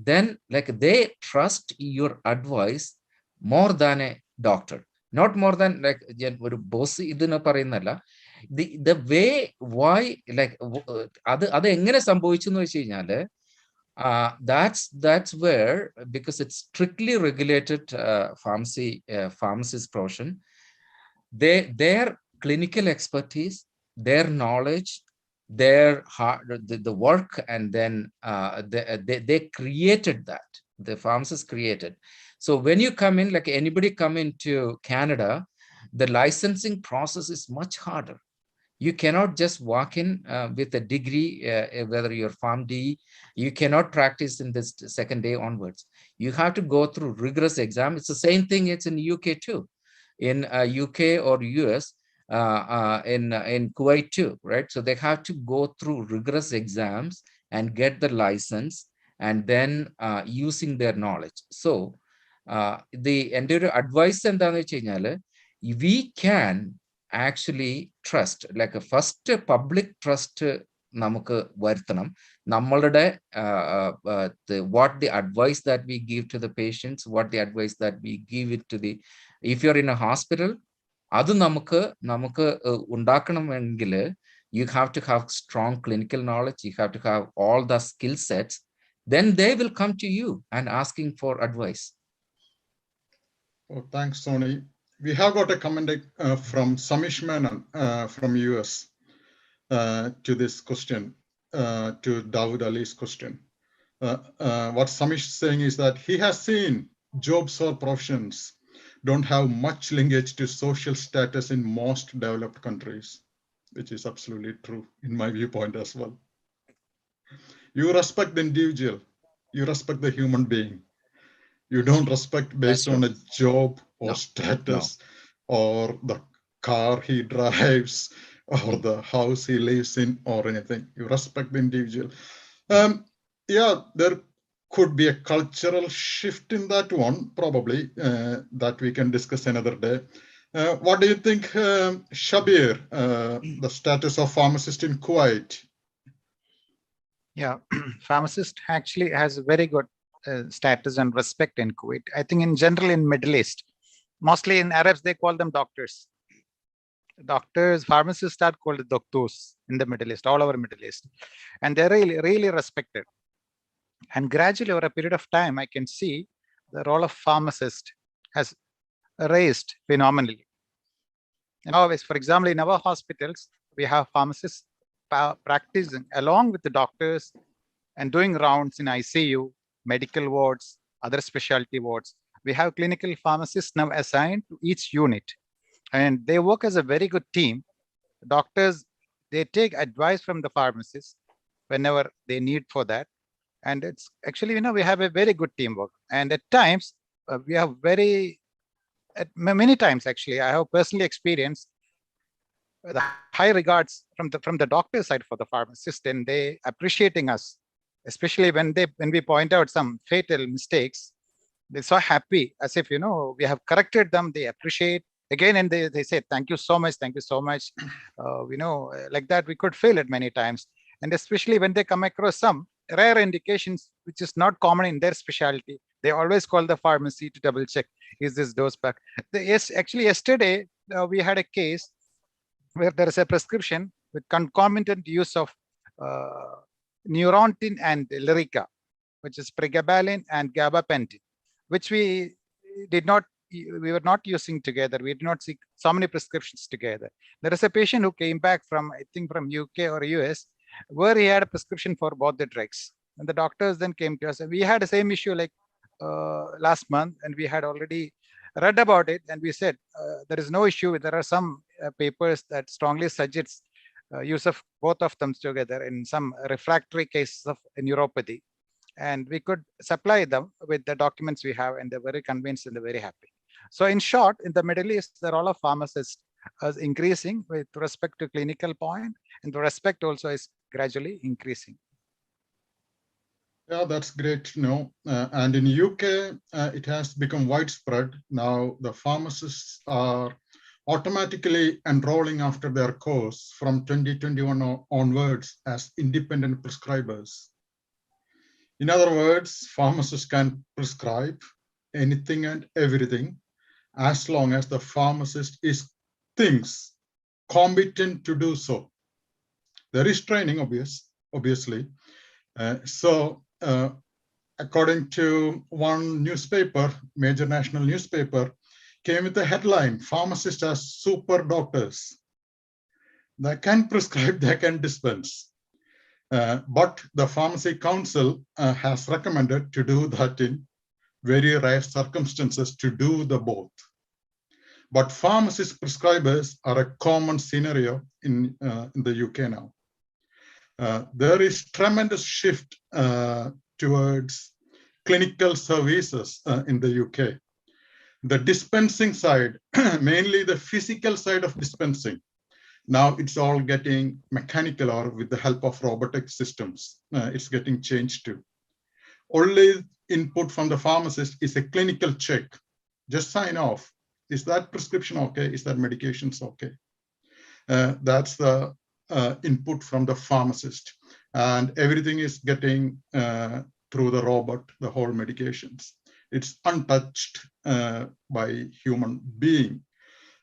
then like they trust your advice more than a doctor. Not more than like ഒരു boss ഇതിനെ പറയുന്നല്ല. The way why like അത് എങ്ങനെ സംഭവിച്ചു എന്ന് വെച്ച് കഴിഞ്ഞാല് That's where, because it's strictly regulated pharmacist profession, their clinical expertise, their knowledge, their the work, and then they created that. The pharmacists created. So when you come in, like anybody come into Canada, the licensing process is much harder. You cannot just walk in with a degree, whether you're PharmD, you cannot practice in this second day onwards. You have to go through rigorous exam. It's the same thing. It's in UK too, in UK or US, in Kuwait too, right? So they have to go through rigorous exams and get the license, and then using their knowledge. So the advice and we can actually trust, like a first public trust നമുക്ക് വരുത്തണം. നമ്മളുടെ what the advice that we give to the patients, what the advice that we give it to the, if you're in a hospital, അത് നമുക്ക് ഉണ്ടാക്കണമെങ്കിൽ you have to have strong clinical knowledge, you have to have all the skill sets, then they will come to you and asking for advice. Oh, thanks, Sony. We have got a comment from Samish Menon from US to this question, to Dawood Ali's question. What Samish is saying is that he has seen jobs or professions don't have much linkage to social status in most developed countries, which is absolutely true in my viewpoint as well. You respect the individual, you respect the human being. You don't respect based on a job or status or the car he drives or the house he lives in or anything. You respect the individual. Yeah, there could be a cultural shift in that one, probably, that we can discuss another day. What do you think, Shabir, the status of pharmacist in Kuwait? Yeah, pharmacist actually has a very good status and respect in Kuwait. I think in general in Middle East, mostly in Arabs, they call them doctors. Doctors, pharmacists are called doctors in the Middle East, all over Middle East. And they're really, really respected. And gradually over a period of time, I can see the role of pharmacist has raised phenomenally. And always, for example, in our hospitals, we have pharmacists practicing along with the doctors and doing rounds in ICU, medical wards, other specialty wards. We have clinical pharmacists now assigned to each unit, and they work as a very good team. Doctors, they take advice from the pharmacists whenever they need for that. And it's actually, we have a very good teamwork. And at times, we have many times actually, I have personally experienced the high regards from the doctor side for the pharmacist, and they appreciating us, especially when we point out some fatal mistakes. They're so happy, as if we have corrected them. They appreciate again, and they say thank you so much, like that. We could feel it many times, and especially when they come across some rare indications which is not common in their specialty, they always call the pharmacy to double check, is this dose back? Yes, actually yesterday we had a case where there is a prescription with concomitant use of Neurontin and Lyrica, which is pregabalin and gabapentin, which we were not using together. We did not see so many prescriptions together. There is a patient who came back from, I think, from UK or US, where he had a prescription for both the drugs. And the doctors then came to us. And we had the same issue like last month, and we had already read about it. And we said, there is no issue. There are some papers that strongly suggest use of both of them together in some refractory cases of neuropathy. And we could supply them with the documents we have, and they're very convinced and they're very happy. So in short, in the Middle East, the role of pharmacists is increasing with respect to clinical point, and the respect also is gradually increasing. Yeah, that's great to know. And in UK, it has become widespread. Now the pharmacists are automatically enrolling after their course from 2021 onwards as independent prescribers. In other words, pharmacists can prescribe anything and everything as long as the pharmacist thinks competent to do so. There is training, obviously. So according to one newspaper, major national newspaper, came with a headline, pharmacists are super doctors. They can prescribe, they can dispense. But the Pharmacy Council has recommended to do that in very rare circumstances, to do the both. But pharmacist prescribers are a common scenario in the UK now. There is tremendous shift towards clinical services in the UK. The dispensing side, mainly the physical side of dispensing, now it's all getting mechanical or with the help of robotic systems. It's getting changed too. Only input from the pharmacist is a clinical check. Just sign off. Is that prescription okay? Is that medications okay? That's the input from the pharmacist. And everything is getting through the robot, the whole medications. It's untouched by human being,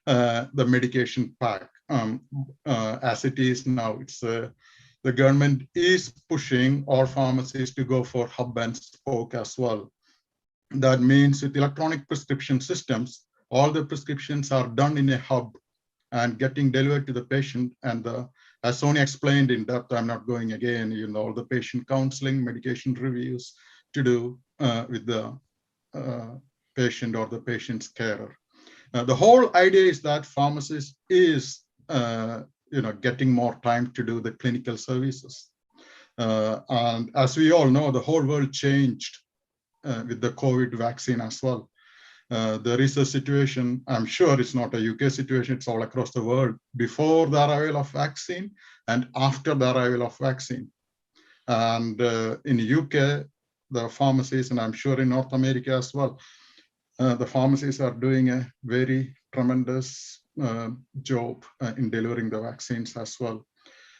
the medication pack. As it is now, it's the government is pushing all pharmacies to go for hub and spoke as well. That means with electronic prescription systems, all the prescriptions are done in a hub and getting delivered to the patient. And as Sony explained in depth, I'm not going again, you know, all the patient counseling, medication reviews to do with the patient or the patient's carer. The whole idea is that pharmacist is getting more time to do the clinical services. And as we all know, the whole world changed with the COVID vaccine as well. There is a situation, I'm sure it's not a UK situation, it's all across the world, before the arrival of vaccine and after the arrival of vaccine. And in the UK, the pharmacies, and I'm sure in North America as well, the pharmacies are doing a very tremendous job in delivering the vaccines as well.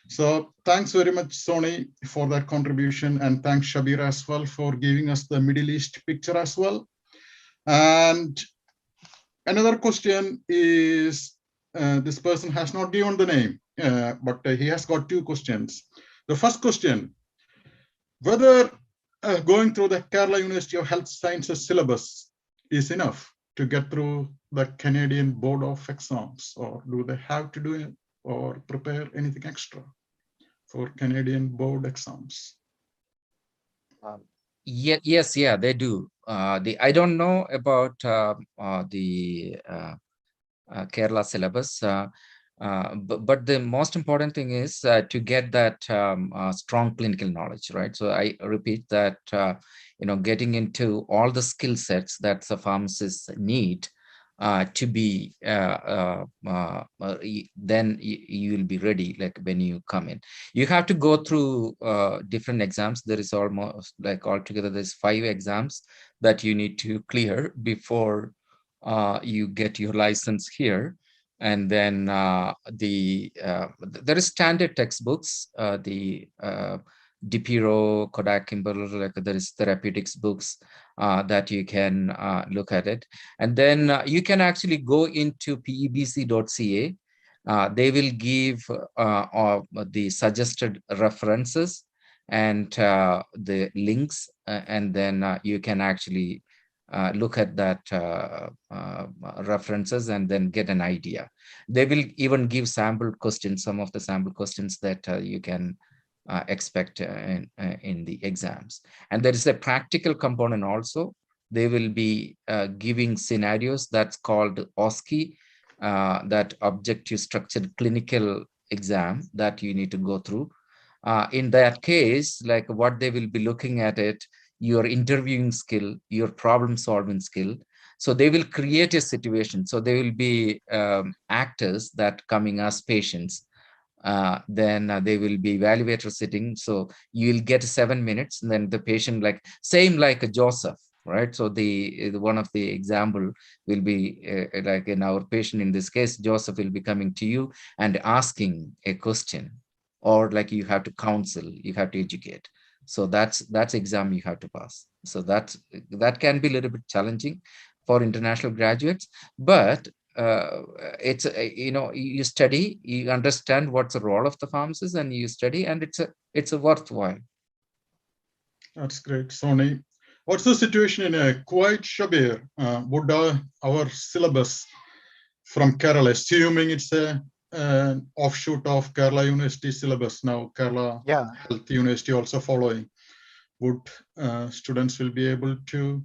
So thanks very much, Sony, for that contribution. And thanks, Shabir, as well, for giving us the Middle East picture as well. And another question is, this person has not given the name, but he has got two questions. The first question, whether going through the Kerala University of Health Sciences syllabus is enough to get through the Canadian Board of Exams, or do they have to do it or prepare anything extra for Canadian board exams? Yes, they do. I don't know about the Kerala syllabus, but the most important thing is to get that strong clinical knowledge, right? So I repeat that, getting into all the skill sets that the pharmacists need to be, then you will be ready, like when you come in. You have to go through different exams. There is almost like altogether there's 5 exams that you need to clear before you get your license here. And then there is standard textbooks, the DiPiro, Kodak, Kimberler, like there is therapeutics books that you can look at it. And then you can actually go into pebc.ca. They will give the suggested references and the links, and then you can actually look at that references and then get an idea. They will even give sample questions, some of the sample questions that you can expect in the exams. And there is a practical component also. They will be giving scenarios that's called OSCE, that objective structured clinical exam that you need to go through. In that case, like what they will be looking at it, your interviewing skill, your problem solving skill. So they will create a situation. So they will be actors that coming as patients. Then they will be evaluators sitting. So you will get 7 minutes, and then the patient, like same like a Joseph, right? So the one of the example will be like in our patient, in this case, Joseph will be coming to you and asking a question, or like you have to counsel, you have to educate. So that's exam you have to pass. So that can be a little bit challenging for international graduates, but it's you study, you understand what's the role of the pharmacist, and you study, and it's a worthwhile. That's great, Sony. What's the situation in Kuwait, Shabir? Would our syllabus from Kerala, assuming it's an offshoot of Kerala University syllabus, now Kerala Health University also following, would students will be able to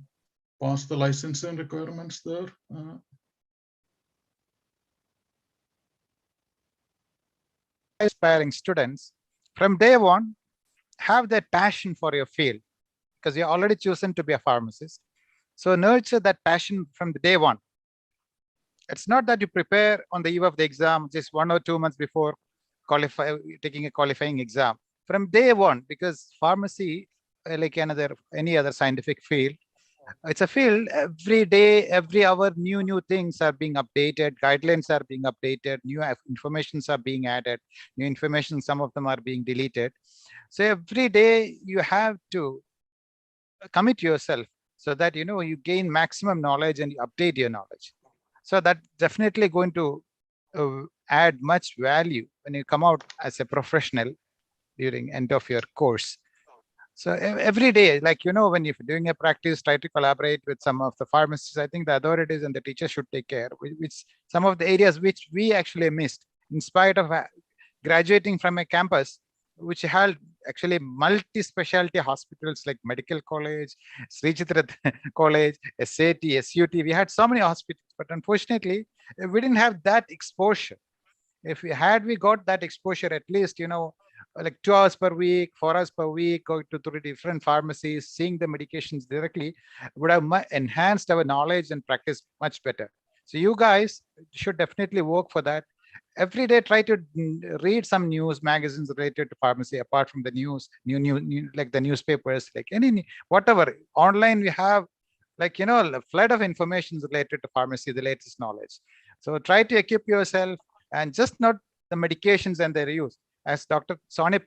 pass the licensing requirements there? Aspiring students, from day one, have that passion for your field, because you're already chosen to be a pharmacist. So nurture that passion from the day one. It's not that you prepare on the eve of the exam, just 1 or 2 months before taking a qualifying exam. From day one, because pharmacy, like any other scientific field, it's a field every day, every hour, new things are being updated, guidelines are being updated, new informations are being added, new information, some of them are being deleted. So every day you have to commit yourself so that you gain maximum knowledge and you update your knowledge. So that's definitely going to add much value when you come out as a professional during end of your course. So every day, like, when you're doing a practice, try to collaborate with some of the pharmacists. I think the authorities and the teachers should take care, which some of the areas which we actually missed, in spite of graduating from a campus, which had actually multi-specialty hospitals like Medical College, Sri Chitra College, SAT, SUT. We had so many hospitals, but unfortunately, we didn't have that exposure. If we got that exposure, at least, like 2 hours per week, 4 hours per week, going to 3 different pharmacies, seeing the medications directly, would have enhanced our knowledge and practice much better. So you guys should definitely work for that. Every day, try to read some news magazines related to pharmacy, apart from the news, new like the newspapers, like whatever. Online, we have, like, a flood of information related to pharmacy, the latest knowledge. So try to equip yourself, and just not the medications and their use. As Dr. Sony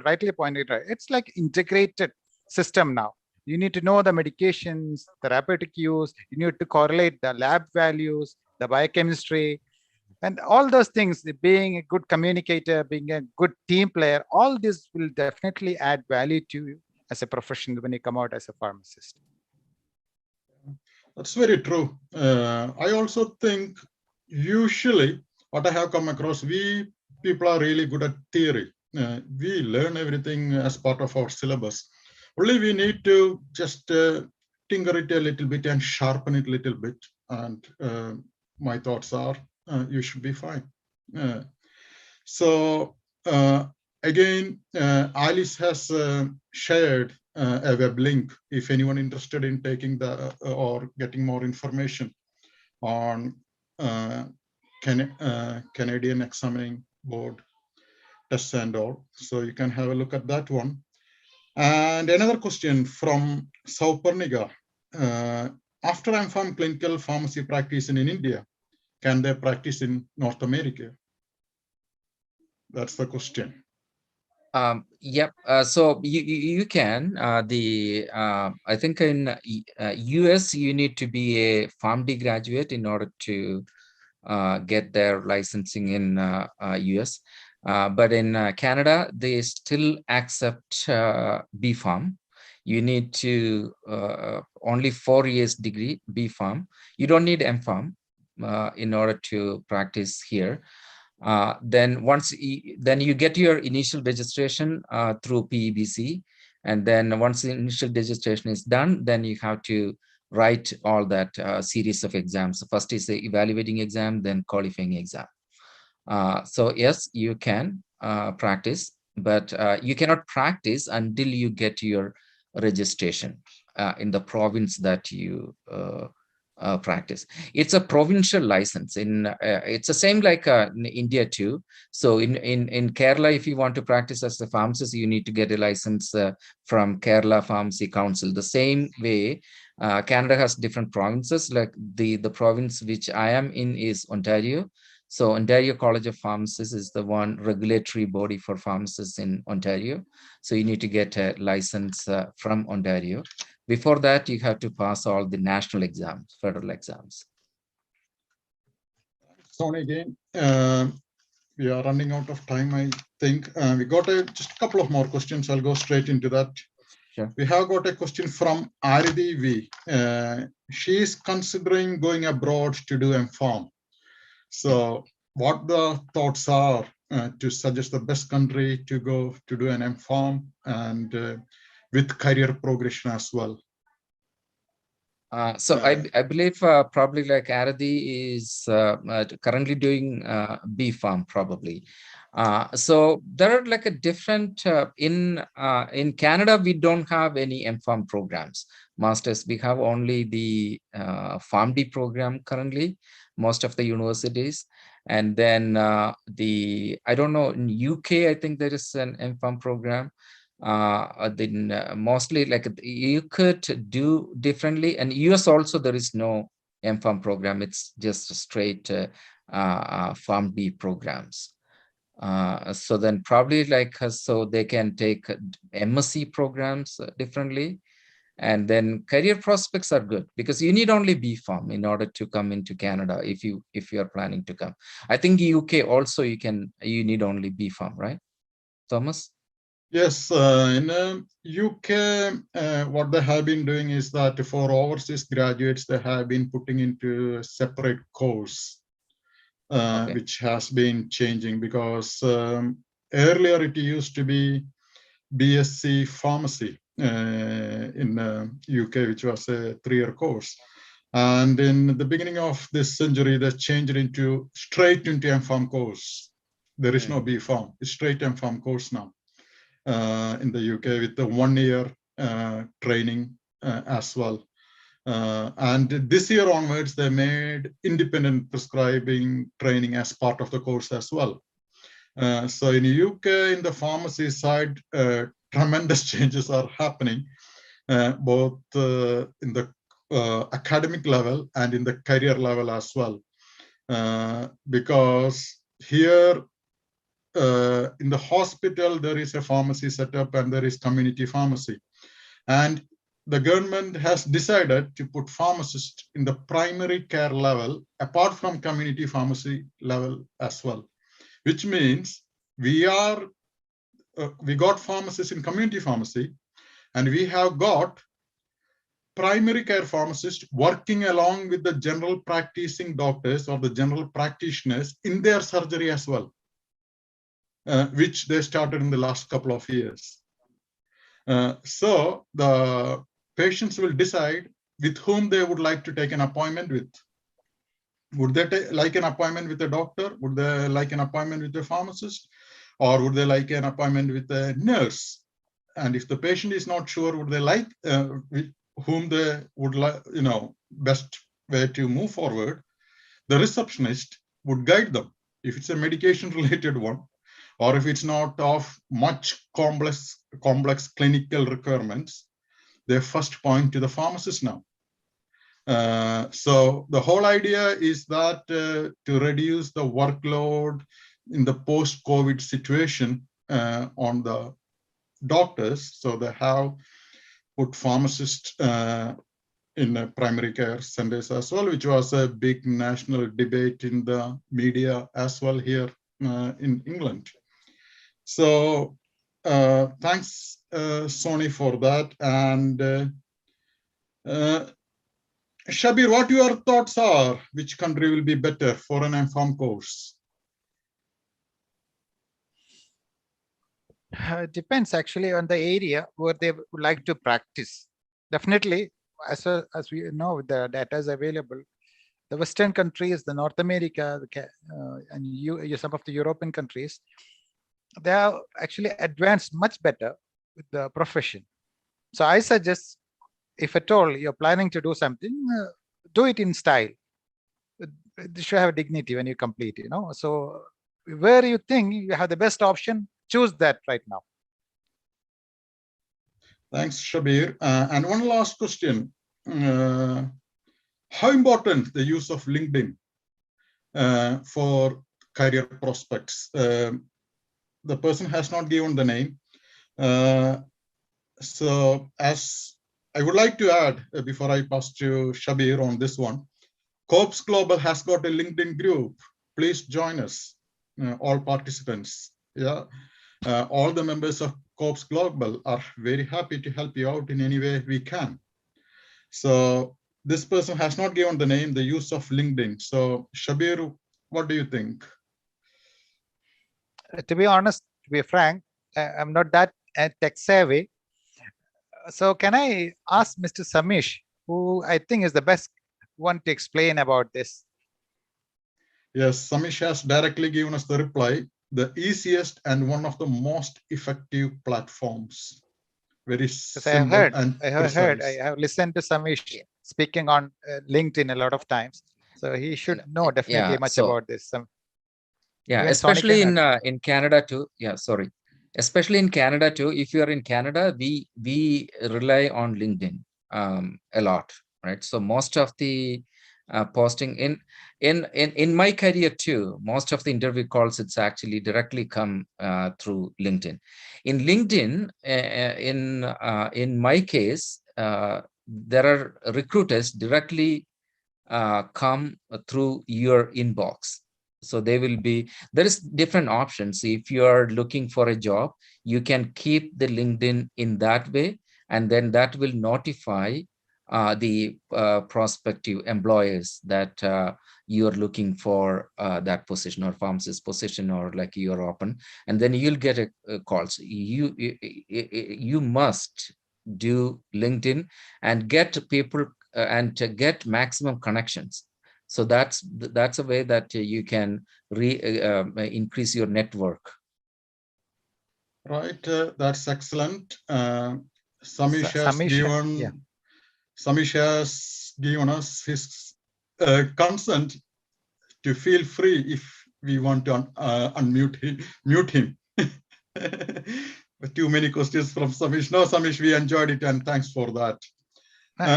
rightly pointed out, it's like integrated system now. You need to know the medications, therapeutic use, you need to correlate the lab values, the biochemistry, and all those things. Being a good communicator, being a good team player, all this will definitely add value to you as a professional when you come out as a pharmacist. That's very true. I also think usually what I have come across, we people are really good at theory. We learn everything as part of our syllabus. Only we need to just tinker it a little bit and sharpen it a little bit. And my thoughts are, you should be fine. So again, Alice has shared a web link if anyone interested in taking or getting more information on Canadian Examining Board tests and all. So you can have a look at that one. And another question from Sauparnika. After MPharm clinical pharmacy practice in India, can they practice in North America? That's the question. Yep. So you can. I think in US you need to be a PharmD graduate in order to get their licensing in US. But in Canada, they still accept B.Pharm. You need to only 4 years degree B.Pharm. You don't need M.Pharm in order to practice here. Then you get your initial registration through PEBC, and then once the initial registration is done, then you have to write all that series of exams. So first is the evaluating exam, then qualifying exam. So yes, you can practice, but you cannot practice until you get your registration in the province that you practice. It's a provincial license. It's the same like in India too. So in Kerala, if you want to practice as a pharmacist, you need to get a license from Kerala Pharmacy Council. The same way, Canada has different provinces. Like the province which I am in is Ontario. So Ontario College of Pharmacists is the one regulatory body for pharmacists in Ontario. So you need to get a license from Ontario. Before that, you have to pass all the national exams, federal exams. Sony, again, we are running out of time, I think. We got just a couple of more questions. I'll go straight into that. Sure. We have got a question from Aridi V. She is considering going abroad to do MPharm. So what the thoughts are to suggest the best country to go to do an MPharm and with career progression as well? So I believe probably like Aradi is currently doing B.Pharm probably. So there are like a different in Canada we don't have any MPharm programs. Masters we have only the PharmD program currently, most of the universities, and then I don't know, in UK I think there is an MPharm program. Then mostly like you could do differently, and US also there is no MPharm program, it's just straight PharmD programs. So then probably like so they can take MSc programs differently, and then career prospects are good because you need only B.Pharm in order to come into Canada if you are planning to come. I think UK also you need only B.Pharm, right, Thomas? Yes, in UK, what they have been doing is that for overseas graduates, they have been putting into a separate course, which has been changing because earlier it used to be BSc Pharmacy in UK, which was a 3-year course. And in the beginning of this century, they changed it straight into MPharm course. There is no B.Pharm, it's straight MPharm course now. In the UK with the 1-year training as well. And this year onwards, they made independent prescribing training as part of the course as well. So in the UK, in the pharmacy side, tremendous changes are happening, both in the academic level and in the career level as well. Because here, in the hospital, there is a pharmacy setup and there is community pharmacy. And the government has decided to put pharmacists in the primary care level, apart from community pharmacy level as well, which means we got pharmacists in community pharmacy, and we have got primary care pharmacists working along with the general practicing doctors or the general practitioners in their surgery as well. Which they started in the last couple of years. So the patients will decide with whom they would like to take an appointment with. Would they like an appointment with a doctor? Would they like an appointment with a pharmacist? Or would they like an appointment with a nurse? And if the patient is not sure, would they like with whom they would like, best way to move forward, the receptionist would guide them. If it's a medication related one, or if it's not of much complex clinical requirements, they first point to the pharmacist now. So the whole idea is that to reduce the workload in the post-COVID situation on the doctors, so they have put pharmacists in primary care centers as well, which was a big national debate in the media as well here in England. So thanks, Sony, for that. And Shabir, what your thoughts are? Which country will be better for an MPharm course? It depends actually on the area where they would like to practice. Definitely, as we know, the data is available. The Western countries, the North America, and some of the European countries, they are actually advanced much better with the profession. So I suggest, if at all you're planning to do something, do it in style. You should have dignity when you complete, So where you think you have the best option, choose that right now. Thanks, Shabir. And one last question. How important the use of LinkedIn for career prospects? The person has not given the name. So as I would like to add, before I pass to Shabir on this one, Corps Global has got a LinkedIn group. Please join us, all participants. Yeah. all the members of Corps Global are very happy to help you out in any way we can. So this person has not given the name, the use of LinkedIn. So Shabir, what do you think? To be honest, to be frank, I'm not that tech savvy. So can I ask Mr. Samish, who I think is the best one to explain about this? Yes, Samish has directly given us the reply, the easiest and one of the most effective platforms. Very simple and precise. I have listened to Samish speaking on LinkedIn a lot of times. So he should know definitely much about this. Yeah, especially in Canada too. Yeah, sorry. Especially in Canada too. If you are in Canada, we rely on LinkedIn a lot, right? So most of the posting in my career too, most of the interview calls, it's actually directly come through LinkedIn. In LinkedIn, in my case, there are recruiters directly come through your inbox. So there is different options. If you are looking for a job, you can keep the LinkedIn in that way, and then that will notify the prospective employers that you are looking for that position or pharmacist position, or like you're open, and then you'll get a call. So you must do LinkedIn and get people and to get maximum connections. So that's a way that you can increase your network. Right, that's excellent. Samish has given us his consent to feel free if we want to mute him. Too many questions from Samish. No, Samish, we enjoyed it, and thanks for that.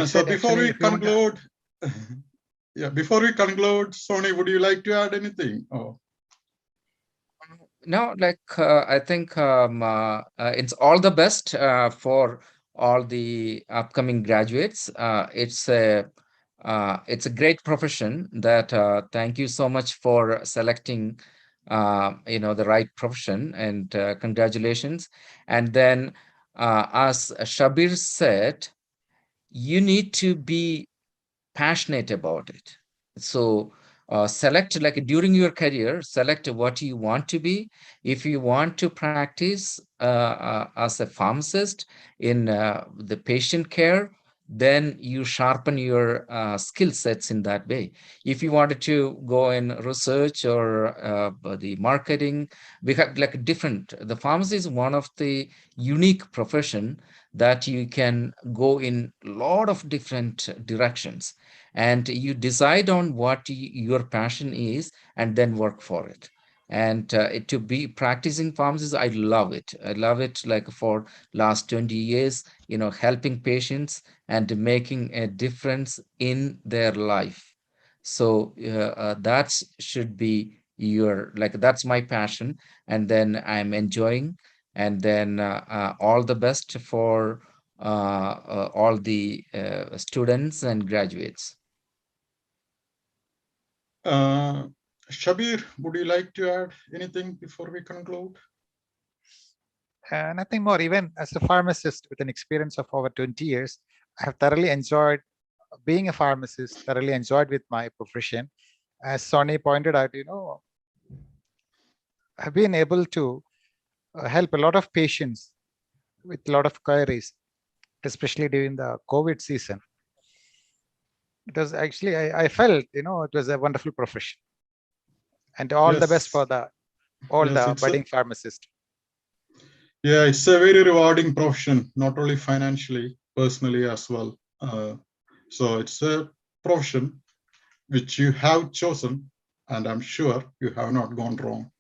So before we conclude, before we conclude, Sony, would you like to add anything? Oh. No, like I think it's all the best for all the upcoming graduates. It's a great profession. That thank you so much for selecting the right profession, and congratulations. And then as Shabir said, you need to be passionate about it. So select, like during your career, select what you want to be. If you want to practice as a pharmacist in the patient care, then you sharpen your skill sets in that way. If you wanted to go in research or the marketing, we have like the pharmacy is one of the unique profession that you can go in a lot of different directions, and you decide on what your passion is and then work for it. And to be practicing pharmacist, I love it. I love it, like for last 20 years, helping patients and making a difference in their life. So that should be that's my passion, and then I'm enjoying. And then all the best for all the students and graduates. Shabir, would you like to add anything before we conclude? Nothing more. Even as a pharmacist with an experience of over 20 years, I have thoroughly enjoyed being a pharmacist, thoroughly enjoyed with my profession. As Sony pointed out, I've been able to help a lot of patients with a lot of queries, especially during the COVID season. It was actually, I felt, it was a wonderful profession. And all the best for the budding pharmacists. Yeah, it's a very rewarding profession, not only financially, personally as well. So it's a profession which you have chosen, and I'm sure you have not gone wrong.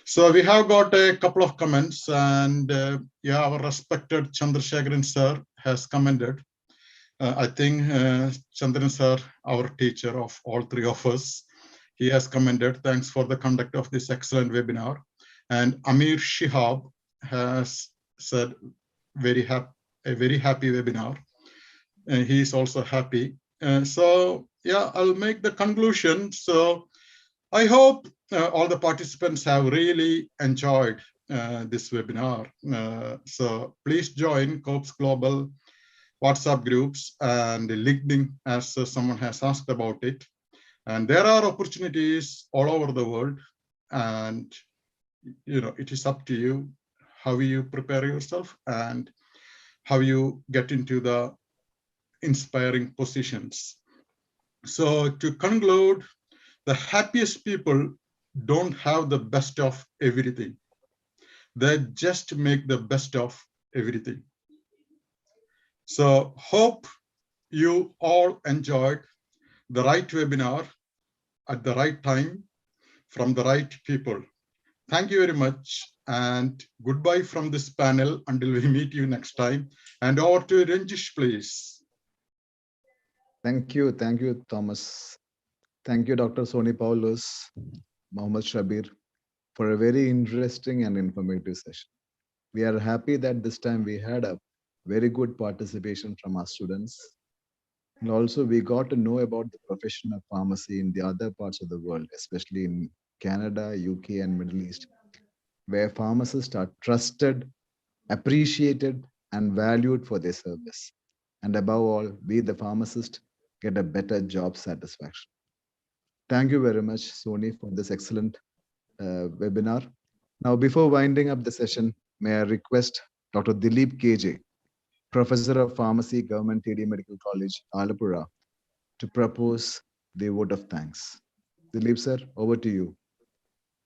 So we have got a couple of comments, and our respected Chandrasekharan sir has commented. I think Chandran sir, our teacher of all three of us, he has commented, thanks for the conduct of this excellent webinar. And Amir Shihab has said, a very happy webinar. And he is also happy. So yeah, I'll make the conclusion. So I hope all the participants have really enjoyed this webinar. So please join COPS Global WhatsApp groups and LinkedIn, as someone has asked about it. And there are opportunities all over the world, and it is up to you how you prepare yourself and how you get into the inspiring positions. So to conclude, the happiest people don't have the best of everything. They just make the best of everything. So hope you all enjoyed the right webinar at the right time from the right people. Thank you very much, and goodbye from this panel until we meet you next time. And over to Ranjish, please. Thank you, Thomas. Thank you, Dr. Sony Poulose, Mohammed Shabir, for a very interesting and informative session. We are happy that this time we had a very good participation from our students. And also we got to know about the profession of pharmacy in the other parts of the world, especially in Canada, UK, and Middle East, where pharmacists are trusted, appreciated, and valued for their service. And above all, we, the pharmacists, get a better job satisfaction. Thank you very much, Sony, for this excellent webinar. Now, before winding up the session, may I request Dr. Dilip KJ, Professor of Pharmacy, Government TD Medical College, Alapura, to propose the vote of thanks. Dilip sir, over to you.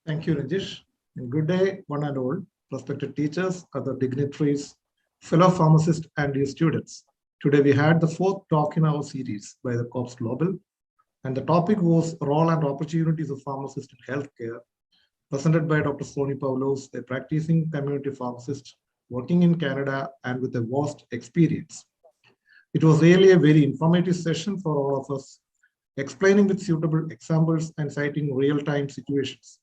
Thank you, Rajesh. And good day, one and all, respected teachers, other dignitaries, fellow pharmacists, and your students. Today we had the fourth talk in our series by the COPS Global, and the topic was Role and Opportunities of Pharmacists in Healthcare, presented by Dr. Sony Poulose, a practicing community pharmacist working in Canada and with a vast experience. It was really a very informative session for all of us, explaining with suitable examples and citing real-time situations.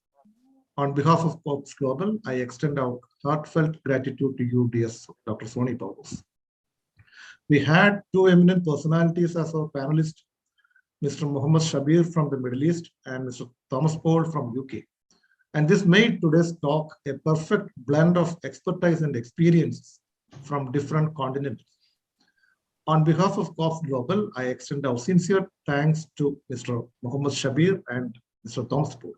On behalf of COPS Global, I extend our heartfelt gratitude to you, dear Dr. Sony Poulose. We had two eminent personalities as our panelists, Mr. Mohammed Shabir from the Middle East and Mr. Thomas Paul from UK. And this made today's talk a perfect blend of expertise and experiences from different continents. On behalf of COPS Global, I extend our sincere thanks to Mr. Mohammed Shabir and Mr. Thomas Paul.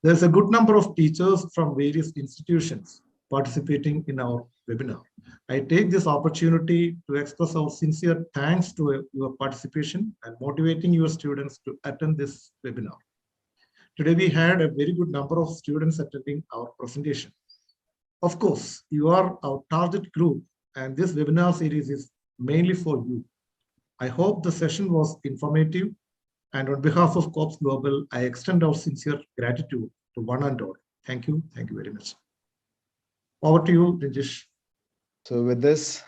There's a good number of teachers from various institutions participating in our webinar. I take this opportunity to express our sincere thanks to your participation and motivating your students to attend this webinar. Today, we had a very good number of students attending our presentation. Of course, you are our target group, and this webinar series is mainly for you. I hope the session was informative, and on behalf of COPS Global, I extend our sincere gratitude to one and all. Thank you very much. Over to you, Rajesh. So with this,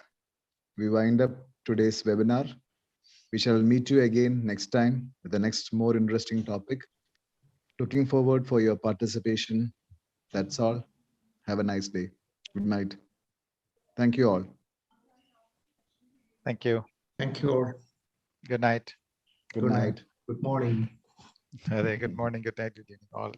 we wind up today's webinar. We shall meet you again next time with the next more interesting topic. Looking forward for your participation. That's all. Have a nice day. Good night. Thank you all. Thank you. Thank you all. Good night. Good night. Good morning. Good morning. Good night, all.